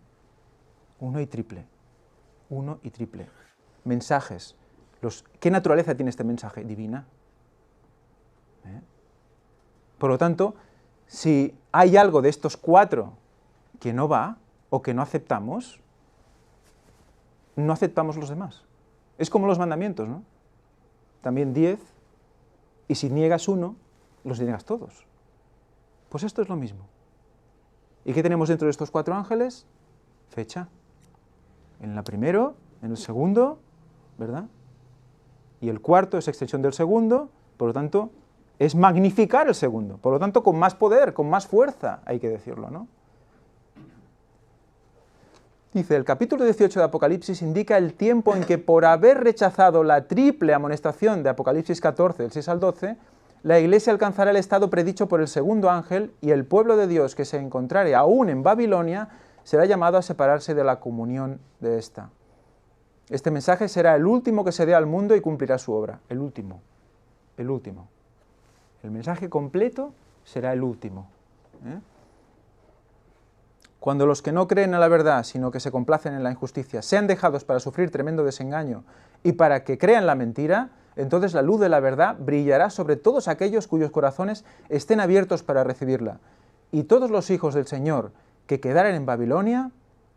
1 y triple. 1 y triple. Mensajes. ¿Qué naturaleza tiene este mensaje? Divina. Por lo tanto, si hay algo de estos 4 que no va o que no aceptamos los demás. Es como los mandamientos, ¿no? También 10, y si niegas uno, los niegas todos. Pues esto es lo mismo. ¿Y qué tenemos dentro de estos 4 ángeles? Fecha. En el primero, en el segundo, ¿verdad? Y el cuarto es extensión del segundo, por lo tanto, es magnificar el segundo. Por lo tanto, con más poder, con más fuerza, hay que decirlo, ¿no? Dice, el capítulo 18 de Apocalipsis indica el tiempo en que por haber rechazado la triple amonestación de Apocalipsis 14, del 6 al 12, la Iglesia alcanzará el estado predicho por el segundo ángel y el pueblo de Dios que se encontrare aún en Babilonia será llamado a separarse de la comunión de esta. Este mensaje será el último que se dé al mundo y cumplirá su obra. El último. El último. El mensaje completo será el último. cuando los que no creen en la verdad, sino que se complacen en la injusticia, sean dejados para sufrir tremendo desengaño y para que crean la mentira, entonces la luz de la verdad brillará sobre todos aquellos cuyos corazones estén abiertos para recibirla. Y todos los hijos del Señor que quedaren en Babilonia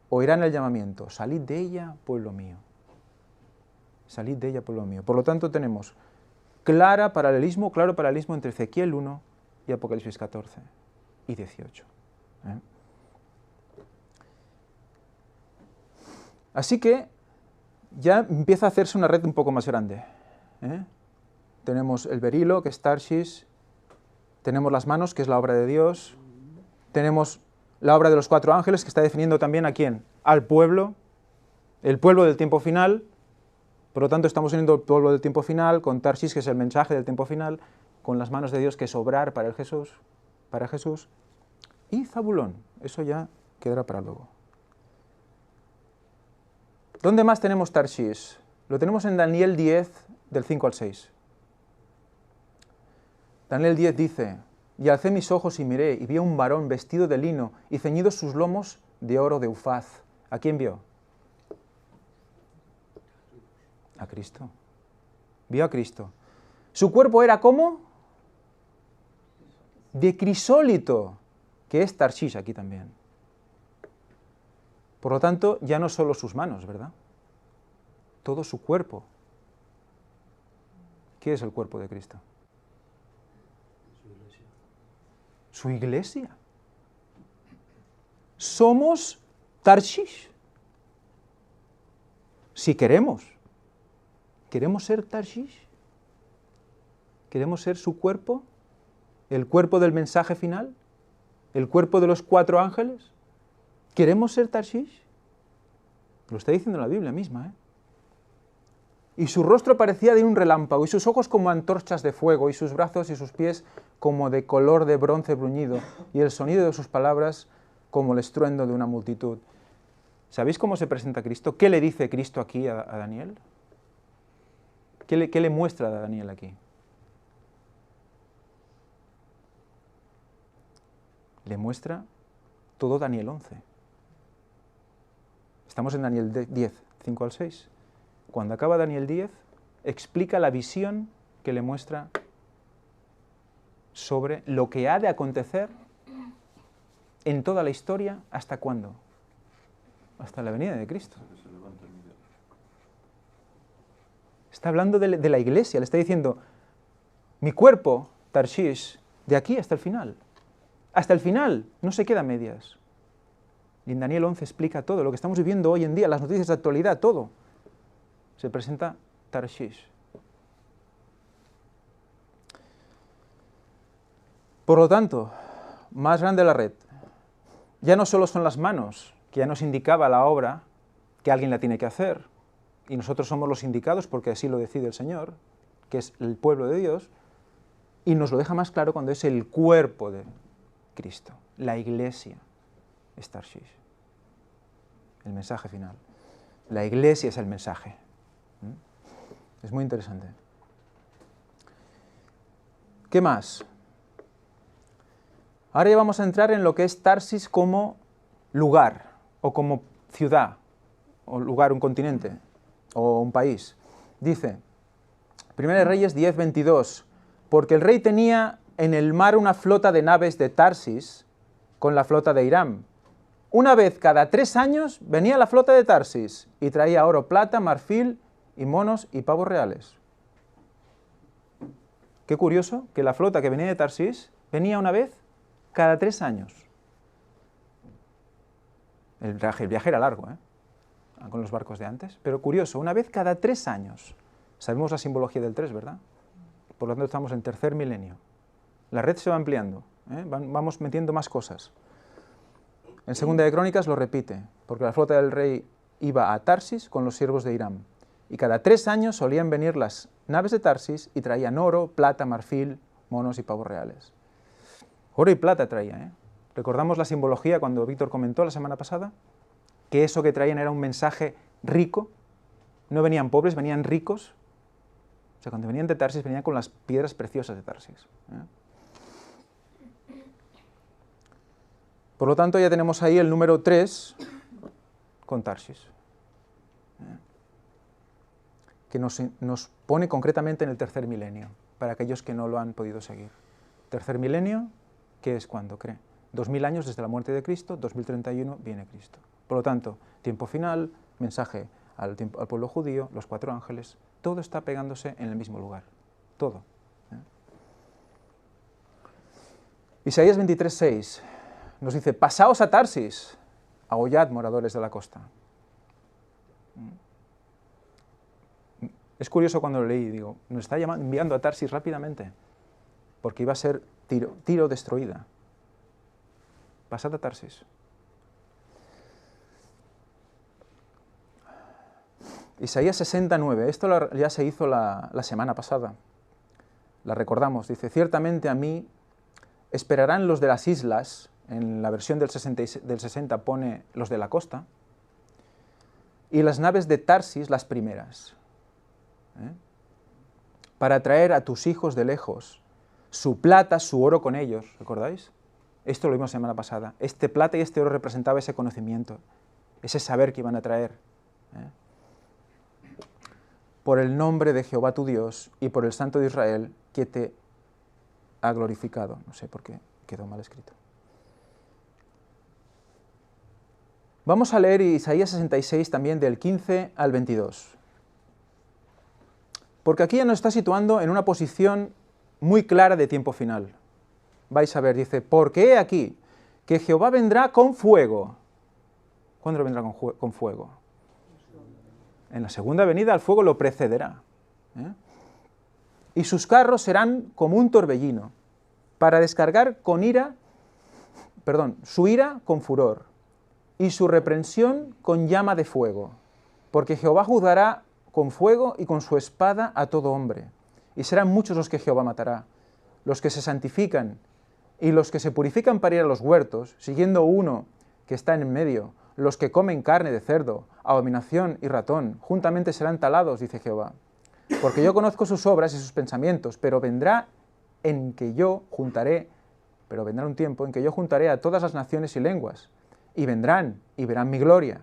oirán el llamamiento: salid de ella, pueblo mío. Salid de ella, pueblo mío. Por lo tanto, tenemos claro paralelismo entre Ezequiel 1 y Apocalipsis 14 y 18. Así que ya empieza a hacerse una red un poco más grande. Tenemos el berilo, que es Tarshish, tenemos las manos, que es la obra de Dios, tenemos la obra de los 4 ángeles, que está definiendo también a quién, al pueblo, el pueblo del tiempo final. Por lo tanto, estamos uniendo el pueblo del tiempo final con Tarshish, que es el mensaje del tiempo final, con las manos de Dios, que es obrar para Jesús, y Zabulón. Eso ya quedará para luego. ¿Dónde más tenemos Tarshish? Lo tenemos en Daniel 10, del 5 al 6. Daniel 10 dice: y alcé mis ojos y miré, y vi a un varón vestido de lino y ceñidos sus lomos de oro de Ufaz. ¿A quién vio? A Cristo. Vio a Cristo. Su cuerpo era como de crisólito, que es Tarshish aquí también. Por lo tanto, ya no solo sus manos, ¿verdad? Todo su cuerpo. ¿Qué es el cuerpo de Cristo? Su iglesia. Somos Tarshish. Si queremos ser Tarshish, queremos ser su cuerpo, el cuerpo del mensaje final, el cuerpo de los 4 ángeles. ¿Queremos ser Tarshish? Lo está diciendo la Biblia misma, Y su rostro parecía de un relámpago, y sus ojos como antorchas de fuego, y sus brazos y sus pies como de color de bronce bruñido, y el sonido de sus palabras como el estruendo de una multitud. ¿Sabéis cómo se presenta Cristo? ¿Qué le dice Cristo aquí a Daniel? ¿Qué le muestra a Daniel aquí? Le muestra todo Daniel 11. Estamos en Daniel 10, 5 al 6. Cuando acaba Daniel 10, explica la visión que le muestra sobre lo que ha de acontecer en toda la historia. ¿Hasta cuándo? Hasta la venida de Cristo. Está hablando de la iglesia, le está diciendo: mi cuerpo, Tarshish, de aquí hasta el final. Hasta el final, no se queda a medias. Y en Daniel 11 explica todo, lo que estamos viviendo hoy en día, las noticias de actualidad, todo. Se presenta Tarshish. Por lo tanto, más grande la red. Ya no solo son las manos, que ya nos indicaba la obra que alguien la tiene que hacer, y nosotros somos los indicados porque así lo decide el Señor, que es el pueblo de Dios, y nos lo deja más claro cuando es el cuerpo de Cristo, la iglesia, es Tarshish, el mensaje final. La iglesia es el mensaje. Es muy interesante. ¿Qué más? Ahora ya vamos a entrar en lo que es Tarshish como lugar, o como ciudad, o lugar, un continente, o un país. Dice, 1 Reyes 10, 22, porque el rey tenía en el mar una flota de naves de Tarshish con la flota de Hiram. Una vez cada 3 años venía la flota de Tarshish y traía oro, plata, marfil y monos y pavos reales. Qué curioso que la flota que venía de Tarshish venía una vez cada 3 años. El viaje era largo, con los barcos de antes, pero curioso, una vez cada 3 años. Sabemos la simbología del 3, ¿verdad? Por lo tanto estamos en tercer milenio. La red se va ampliando, vamos metiendo más cosas. En Segunda de Crónicas lo repite, porque la flota del rey iba a Tarshish con los siervos de Hiram. Y cada 3 años solían venir las naves de Tarshish y traían oro, plata, marfil, monos y pavos reales. Oro y plata traía, Recordamos la simbología cuando Víctor comentó la semana pasada, que eso que traían era un mensaje rico, no venían pobres, venían ricos. O sea, cuando venían de Tarshish venían con las piedras preciosas de Tarshish. Por lo tanto, ya tenemos ahí el número 3 con Tarsis, que nos pone concretamente en el tercer milenio, para aquellos que no lo han podido seguir. Tercer milenio, ¿qué es cuándo? Cree. 2000 años desde la muerte de Cristo, 2031 viene Cristo. Por lo tanto, tiempo final, mensaje al pueblo judío, los 4 ángeles, todo está pegándose en el mismo lugar, todo. Isaías 23:6 nos dice, pasaos a Tarsis, aullad moradores de la costa. Es curioso cuando lo leí, digo, nos está enviando a Tarsis rápidamente, porque iba a ser Tiro destruida. Pasad a Tarsis. Isaías 69, esto ya se hizo la semana pasada, la recordamos, dice, ciertamente a mí esperarán los de las islas, en la versión del 60 pone los de la costa, y las naves de Tarsis las primeras, para traer a tus hijos de lejos, su plata, su oro con ellos, ¿recordáis? Esto lo vimos la semana pasada, este plata y este oro representaba ese conocimiento, ese saber que iban a traer, por el nombre de Jehová tu Dios y por el Santo de Israel que te ha glorificado. No sé por qué quedó mal escrito. Vamos a leer Isaías 66 también del 15 al 22. Porque aquí ya nos está situando en una posición muy clara de tiempo final. Vais a ver, dice, porque he aquí que Jehová vendrá con fuego. ¿Cuándo vendrá con fuego? En la segunda venida el fuego lo precederá. Y sus carros serán como un torbellino, para descargar su ira con furor, y su reprensión con llama de fuego. Porque Jehová juzgará con fuego y con su espada a todo hombre. Y serán muchos los que Jehová matará, los que se santifican, y los que se purifican para ir a los huertos, siguiendo uno que está en medio, los que comen carne de cerdo, abominación y ratón, juntamente serán talados, dice Jehová. Porque yo conozco sus obras y sus pensamientos, pero vendrá un tiempo en que yo juntaré a todas las naciones y lenguas, y vendrán y verán mi gloria.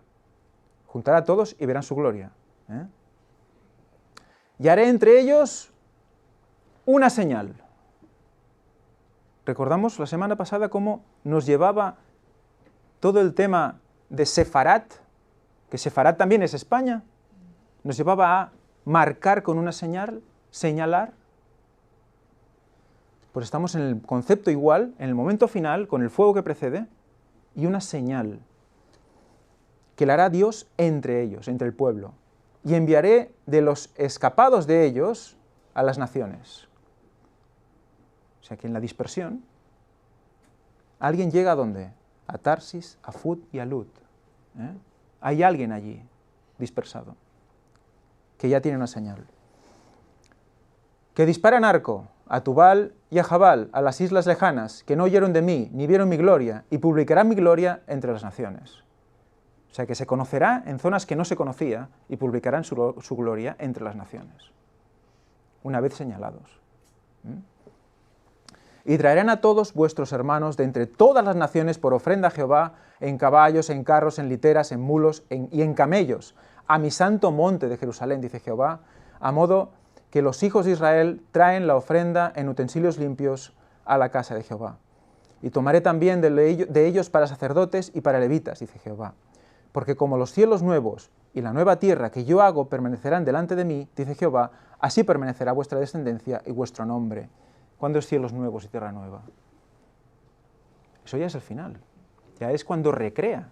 Juntará a todos y verán su gloria. Y haré entre ellos una señal. Recordamos la semana pasada cómo nos llevaba todo el tema de Sefarat, que Sefarat también es España, nos llevaba a marcar con una señal, señalar. Pues estamos en el concepto igual, en el momento final, con el fuego que precede, y una señal que la hará Dios entre ellos, entre el pueblo. Y enviaré de los escapados de ellos a las naciones. O sea que en la dispersión, alguien llega ¿a dónde? A Tarsis, a Fud y a Lut. Hay alguien allí, dispersado, que ya tiene una señal. Que disparan arco a Tubal y a Jabal, a las islas lejanas, que no oyeron de mí, ni vieron mi gloria, y publicarán mi gloria entre las naciones. O sea que se conocerá en zonas que no se conocía, y publicarán su gloria entre las naciones, una vez señalados. Y traerán a todos vuestros hermanos de entre todas las naciones por ofrenda a Jehová, en caballos, en carros, en literas, en mulos y en camellos, a mi santo monte de Jerusalén, dice Jehová, a modo que los hijos de Israel traen la ofrenda en utensilios limpios a la casa de Jehová. Y tomaré también de ellos para sacerdotes y para levitas, dice Jehová. Porque como los cielos nuevos y la nueva tierra que yo hago permanecerán delante de mí, dice Jehová, así permanecerá vuestra descendencia y vuestro nombre. ¿Cuándo es cielos nuevos y tierra nueva? Eso ya es el final. Ya es cuando recrea,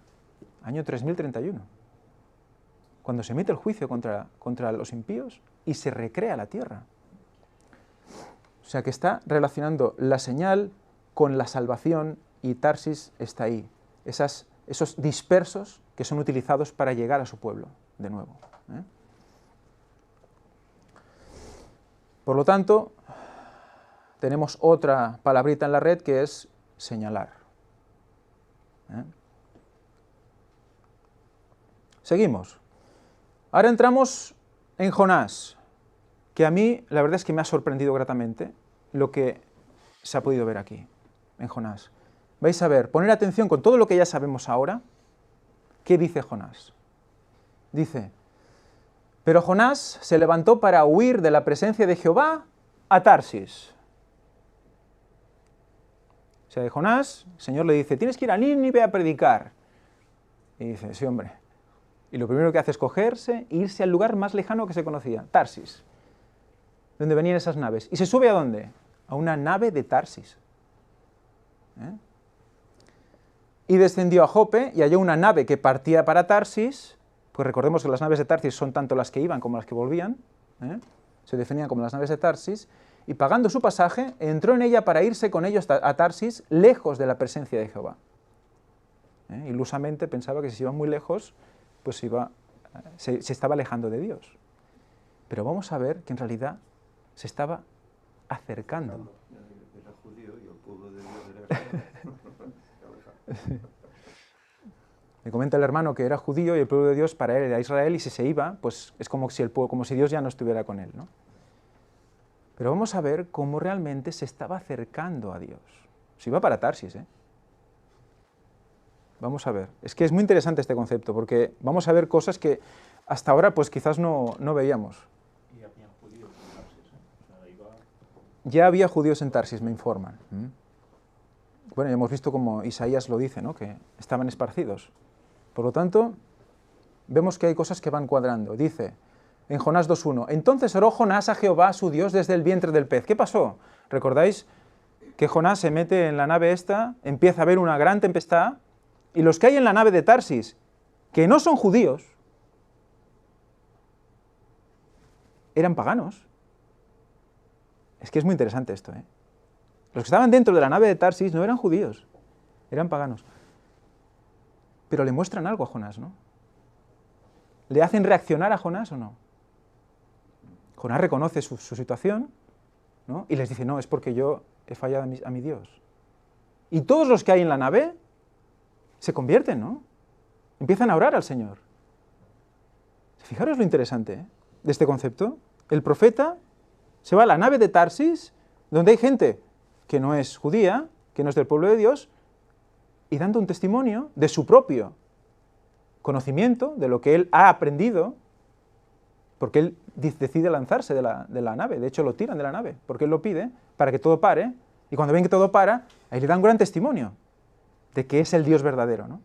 año 3031. Cuando se emite el juicio contra los impíos y se recrea la tierra. O sea que está relacionando la señal con la salvación y Tarsis está ahí. Esos dispersos que son utilizados para llegar a su pueblo de nuevo. Por lo tanto, tenemos otra palabrita en la red que es señalar. Seguimos. Ahora entramos en Jonás, que a mí la verdad es que me ha sorprendido gratamente lo que se ha podido ver aquí, en Jonás. vais a ver, poner atención con todo lo que ya sabemos ahora, ¿qué dice Jonás? Dice, pero Jonás se levantó para huir de la presencia de Jehová a Tarsis. O sea, de Jonás, el Señor le dice, tienes que ir a Nínive a predicar. Y dice, sí, hombre. Y lo primero que hace es cogerse e irse al lugar más lejano que se conocía, Tarsis, donde venían esas naves. ¿Y se sube a dónde? A una nave de Tarsis. Y descendió a Jope y halló una nave que partía para Tarsis, pues recordemos que las naves de Tarsis son tanto las que iban como las que volvían, se definían como las naves de Tarsis, y pagando su pasaje, entró en ella para irse con ellos a Tarsis, lejos de la presencia de Jehová. Ilusamente pensaba que si iba muy lejos, pues se estaba alejando de Dios. Pero vamos a ver que en realidad se estaba acercando. Era judío y el pueblo de Dios era... Me comenta el hermano que era judío y el pueblo de Dios para él era Israel, y si se iba, pues es como si Dios ya no estuviera con él, ¿no? Pero vamos a ver cómo realmente se estaba acercando a Dios. Se iba para Tarsis, Vamos a ver. Es que es muy interesante este concepto, porque vamos a ver cosas que hasta ahora pues quizás no veíamos. Y había judíos en Tarsis, O sea, iba... Ya había judíos en Tarsis, me informan. Bueno, ya hemos visto como Isaías lo dice, ¿no? Que estaban esparcidos. Por lo tanto, vemos que hay cosas que van cuadrando. Dice en Jonás 2.1, entonces oró Jonás a Jehová su Dios desde el vientre del pez. ¿Qué pasó? ¿Recordáis que Jonás se mete en la nave esta, empieza a haber una gran tempestad, y los que hay en la nave de Tarsis, que no son judíos, eran paganos? Es que es muy interesante esto, Los que estaban dentro de la nave de Tarsis no eran judíos, eran paganos. Pero le muestran algo a Jonás, ¿no? ¿Le hacen reaccionar a Jonás o no? Jonás reconoce su situación, ¿no? Y les dice, no, es porque yo he fallado a mi Dios. Y todos los que hay en la nave se convierten, ¿no? Empiezan a orar al Señor. Fijaros lo interesante de este concepto. El profeta se va a la nave de Tarsis, donde hay gente que no es judía, que no es del pueblo de Dios, y dando un testimonio de su propio conocimiento, de lo que él ha aprendido, porque él decide lanzarse de la nave. De hecho, lo tiran de la nave, porque él lo pide, para que todo pare, y cuando ven que todo para, ahí le dan un gran testimonio de que es el Dios verdadero, ¿no?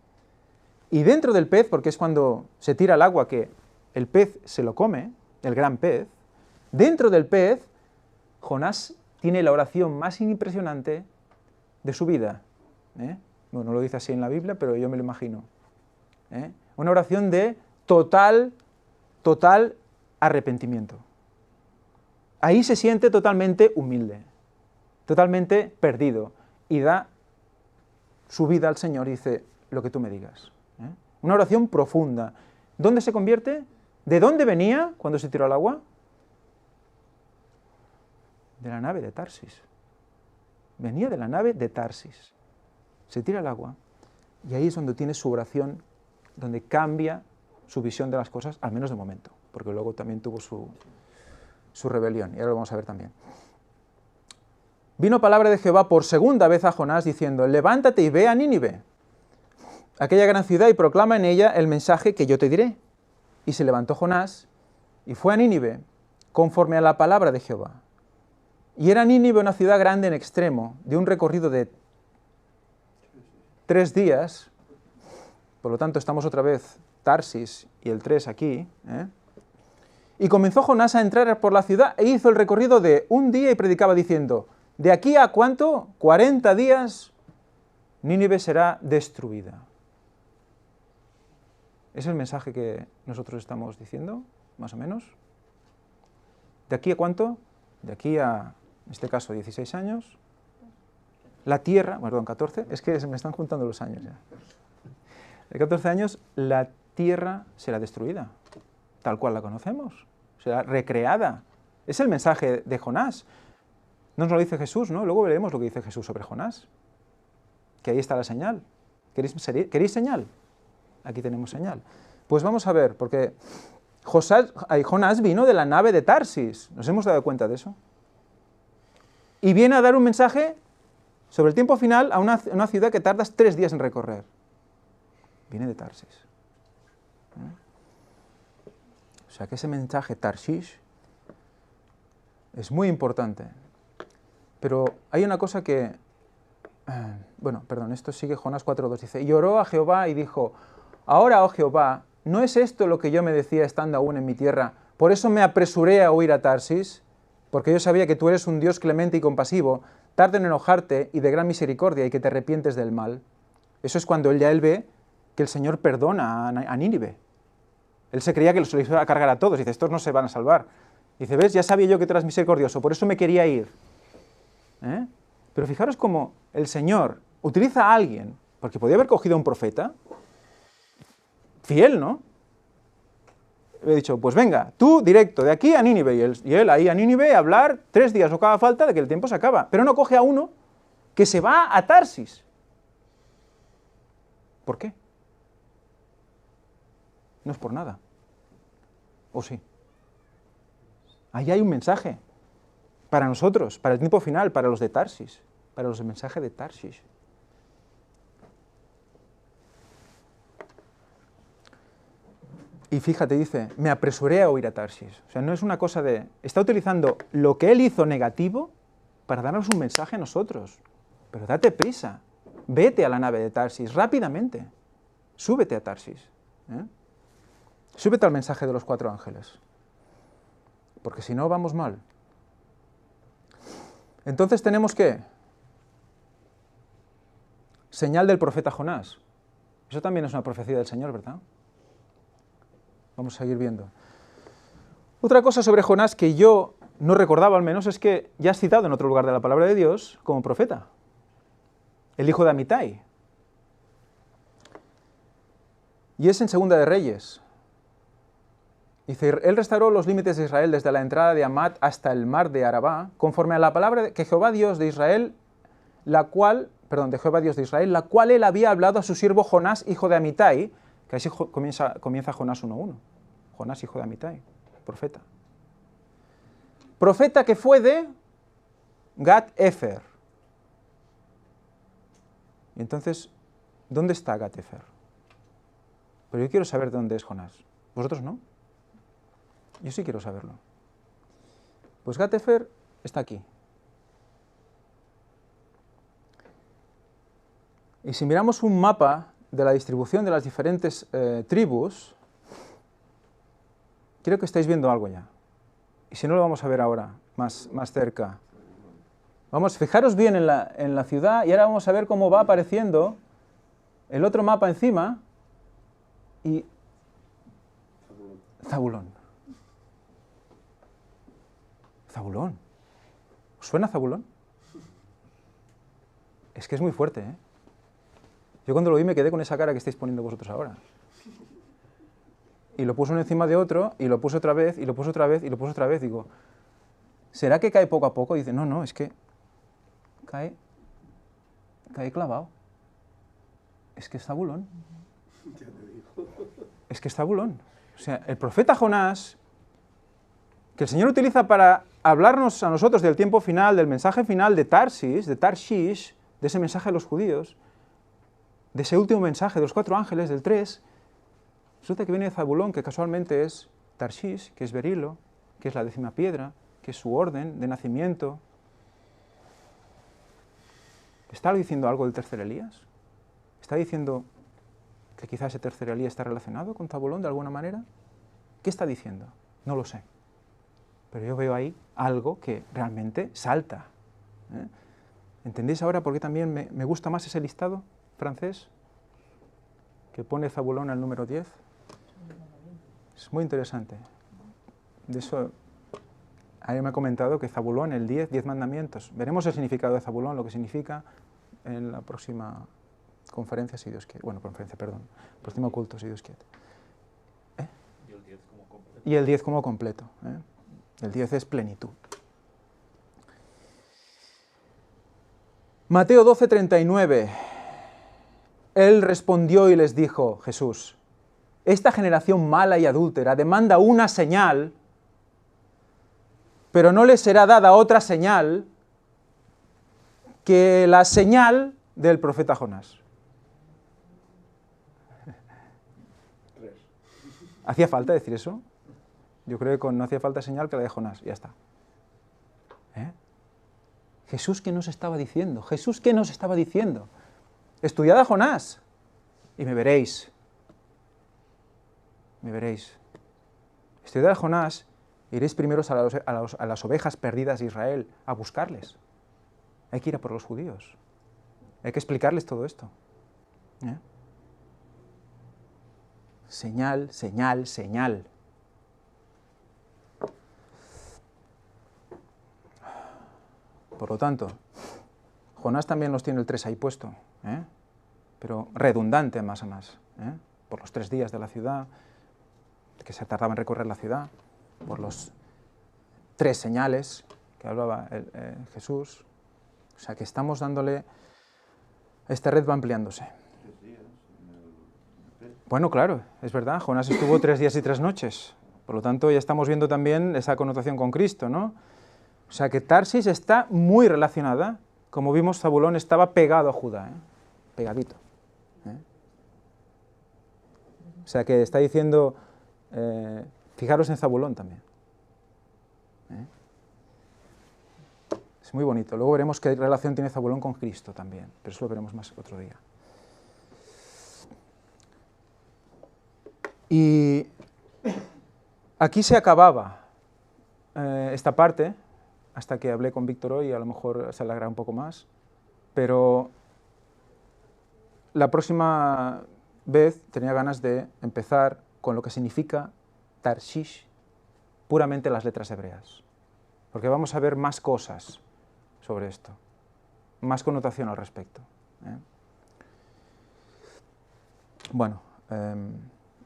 Y dentro del pez, porque es cuando se tira al agua que el pez se lo come, el gran pez, dentro del pez, Jonás tiene la oración más impresionante de su vida. Bueno, no lo dice así en la Biblia, pero yo me lo imagino. Una oración de total arrepentimiento. Ahí se siente totalmente humilde, totalmente perdido, y da su vida al Señor y dice, lo que tú me digas. Una oración profunda. ¿Dónde se convierte? ¿De dónde venía cuando se tiró al agua? De la nave de Tarsis. Venía de la nave de Tarsis. Se tira al agua, y ahí es donde tiene su oración, donde cambia su visión de las cosas, al menos de momento, porque luego también tuvo su rebelión, y ahora lo vamos a ver también. Vino palabra de Jehová por segunda vez a Jonás, diciendo, levántate y ve a Nínive, aquella gran ciudad, y proclama en ella el mensaje que yo te diré. Y se levantó Jonás, y fue a Nínive, conforme a la palabra de Jehová. Y era Nínive una ciudad grande en extremo, de un recorrido de 3 días, por lo tanto estamos otra vez Tarsis y el 3 aquí, Y comenzó Jonás a entrar por la ciudad e hizo el recorrido de 1 día y predicaba diciendo, ¿de aquí a cuánto? 40 días, Nínive será destruida. ¿Es el mensaje que nosotros estamos diciendo, más o menos? ¿De aquí a cuánto? De aquí a, en este caso, 16 años. La tierra, perdón, 14, es que se me están juntando los años ya. De 14 años, la tierra será destruida, tal cual la conocemos, será recreada. Es el mensaje de Jonás. No nos lo dice Jesús, ¿no? Luego veremos lo que dice Jesús sobre Jonás. Que ahí está la señal. ¿Queréis señal? Aquí tenemos señal. Pues vamos a ver, porque Jonás vino de la nave de Tarsis. ¿Nos hemos dado cuenta de eso? Y viene a dar un mensaje sobre el tiempo final a una ciudad que tardas 3 días en recorrer. Viene de Tarsis. O sea que ese mensaje Tarshish es muy importante. Pero hay una cosa que... esto sigue Jonás 4:2, dice, y oró a Jehová y dijo, ahora, oh Jehová, ¿no es esto lo que yo me decía estando aún en mi tierra? Por eso me apresuré a huir a Tarsis, porque yo sabía que tú eres un Dios clemente y compasivo, tardo en enojarte y de gran misericordia y que te arrepientes del mal. Eso es cuando él ve que el Señor perdona a Nínive. Él se creía que los iba a cargar a todos, dice, estos no se van a salvar. Dice, ¿ves? Ya sabía yo que tú eras misericordioso, por eso me quería ir. Pero fijaros cómo el Señor utiliza a alguien, porque podía haber cogido a un profeta, fiel, ¿no? He dicho, pues venga, tú directo, de aquí a Nínive, y él ahí a Nínive a hablar 3 días, no haga falta de que el tiempo se acaba, pero no coge a uno que se va a Tarsis. ¿Por qué? No es por nada. ¿O sí? Ahí hay un mensaje para nosotros, para el tiempo final, para los de Tarsis, para los del mensaje de Tarsis. Y fíjate, dice, me apresuré a huir a Tarsis. O sea, no es una cosa de... Está utilizando lo que él hizo negativo para darnos un mensaje a nosotros. Pero date prisa, vete a la nave de Tarsis rápidamente. Súbete a Tarsis. Súbete al mensaje de los 4 ángeles. Porque si no, vamos mal. Entonces tenemos que... Señal del profeta Jonás. Eso también es una profecía del Señor, ¿verdad? Vamos a seguir viendo. Otra cosa sobre Jonás que yo no recordaba al menos es que ya es citado en otro lugar de la palabra de Dios como profeta. El hijo de Amitai. Y es en Segunda de Reyes. Dice, él restauró los límites de Israel desde la entrada de Amat hasta el mar de Arabá, conforme a la palabra que Jehová Dios de Israel, la cual él había hablado a su siervo Jonás, hijo de Amitai, que así comienza Jonás 1:1. Jonás, hijo de Amitai, profeta. Profeta que fue de Gat-Efer. Y entonces, ¿dónde está Gat-Efer? Pero yo quiero saber dónde es Jonás. ¿Vosotros no? Yo sí quiero saberlo. Pues Gat-Efer está aquí. Y si miramos un mapa de la distribución de las diferentes tribus, creo que estáis viendo algo ya. Y si no, lo vamos a ver ahora, más cerca. Fijaros bien en la ciudad, y ahora vamos a ver cómo va apareciendo el otro mapa encima, y Zabulón. Zabulón. ¿Os suena Zabulón? Es que es muy fuerte, ¿eh? Yo cuando lo vi me quedé con esa cara que estáis poniendo vosotros ahora. Y lo puso uno encima de otro, y lo puso otra vez, y lo puso otra vez, y lo puso otra vez. Digo, ¿será que cae poco a poco? Y dice, no, es que cae clavado. Es que es Zabulón. Es que es Zabulón. O sea, el profeta Jonás, que el Señor utiliza para hablarnos a nosotros del tiempo final, del mensaje final de Tarsis, de Tarshish, de ese mensaje a los judíos, de ese último mensaje de los 4 ángeles, del 3, resulta que viene de Zabulón, que casualmente es Tarshish, que es Berilo, que es la 10ª piedra, que es su orden de nacimiento. ¿Está diciendo algo del tercer Elías? ¿Está diciendo que quizás ese tercer Elías está relacionado con Zabulón de alguna manera? ¿Qué está diciendo? No lo sé. Pero yo veo ahí algo que realmente salta. ¿Entendéis ahora por qué también me gusta más ese listado francés que pone Zabulón al número 10? Es muy interesante. De eso, alguien me ha comentado que Zabulón, el 10 mandamientos. Veremos el significado de Zabulón, lo que significa en la próxima conferencia, si Dios quiere. Bueno, próximo culto, si Dios quiere. Y el 10 como completo. El 10 es plenitud. Mateo 12:39. Él respondió y les dijo, Jesús, esta generación mala y adúltera demanda una señal, pero no les será dada otra señal que la señal del profeta Jonás. ¿Hacía falta decir eso? Yo creo que no hacía falta señal que la de Jonás, ya está. Jesús, ¿qué nos estaba diciendo? Jesús, ¿qué nos estaba diciendo? Estudiad a Jonás y me veréis. Me veréis. Estudiad a Jonás, iréis primero a las ovejas perdidas de Israel a buscarles. Hay que ir a por los judíos. Hay que explicarles todo esto. Señal, señal, señal. Por lo tanto, Jonás también los tiene el 3 ahí puesto, pero redundante más a más, por los 3 días de la ciudad, que se tardaba en recorrer la ciudad, por los 3 señales que hablaba Jesús. O sea que estamos dándole, esta red va ampliándose. Bueno, claro, es verdad, Jonás estuvo 3 días y 3 noches, por lo tanto ya estamos viendo también esa connotación con Cristo, ¿no? O sea que Tarsis está muy relacionada, como vimos Zabulón estaba pegado a Judá, pegadito. O sea que está diciendo, fijaros en Zabulón también. Es muy bonito, luego veremos qué relación tiene Zabulón con Cristo también, pero eso lo veremos más otro día. Y aquí se acababa esta parte, hasta que hablé con Víctor hoy, a lo mejor se alargará un poco más, pero la próxima vez tenía ganas de empezar con lo que significa Tarshish, puramente las letras hebreas, porque vamos a ver más cosas sobre esto, más connotación al respecto. Bueno,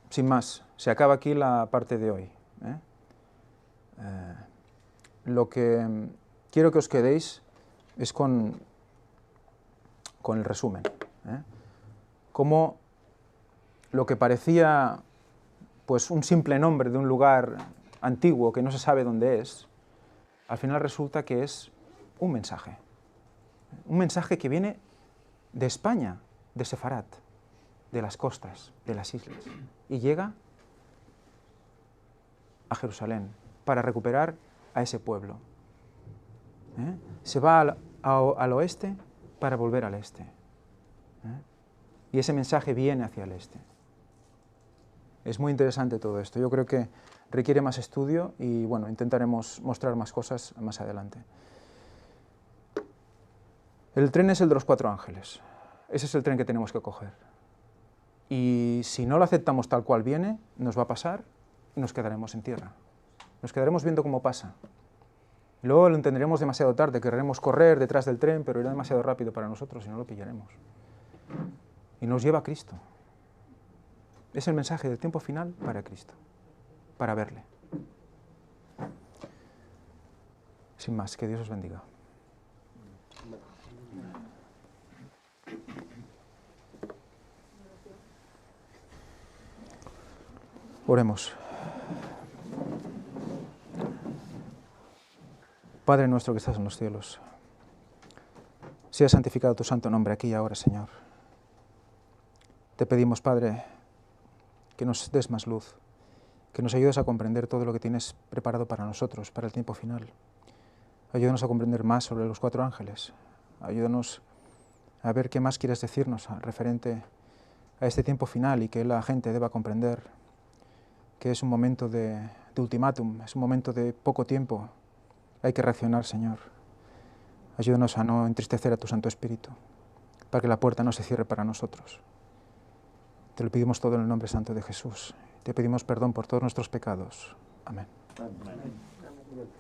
sin más, se acaba aquí la parte de hoy. Lo que quiero que os quedéis es con el resumen. Cómo lo que parecía pues, un simple nombre de un lugar antiguo que no se sabe dónde es, al final resulta que es un mensaje. Un mensaje que viene de España, de Sefarat, de las costas, de las islas, y llega a Jerusalén para recuperar a ese pueblo. Se va al oeste para volver al este. Y ese mensaje viene hacia el este. Es muy interesante todo esto. Yo creo que requiere más estudio y bueno, intentaremos mostrar más cosas más adelante. El tren es el de los 4 ángeles. Ese es el tren que tenemos que coger. Y si no lo aceptamos tal cual viene, nos va a pasar y nos quedaremos en tierra. Nos quedaremos viendo cómo pasa. Luego lo entenderemos demasiado tarde, querremos correr detrás del tren, pero irá demasiado rápido para nosotros y no lo pillaremos. Y nos lleva a Cristo. Es el mensaje del tiempo final para Cristo, para verle. Sin más, que Dios os bendiga. Oremos. Padre nuestro que estás en los cielos, sea santificado tu santo nombre aquí y ahora, Señor. Te pedimos, Padre, que nos des más luz, que nos ayudes a comprender todo lo que tienes preparado para nosotros, para el tiempo final. Ayúdanos a comprender más sobre los 4 ángeles. Ayúdanos a ver qué más quieres decirnos referente a este tiempo final y que la gente deba comprender que es un momento de ultimátum, es un momento de poco tiempo. Hay que reaccionar, Señor. Ayúdanos a no entristecer a tu Santo Espíritu, para que la puerta no se cierre para nosotros. Te lo pedimos todo en el nombre santo de Jesús. Te pedimos perdón por todos nuestros pecados. Amén. Amén.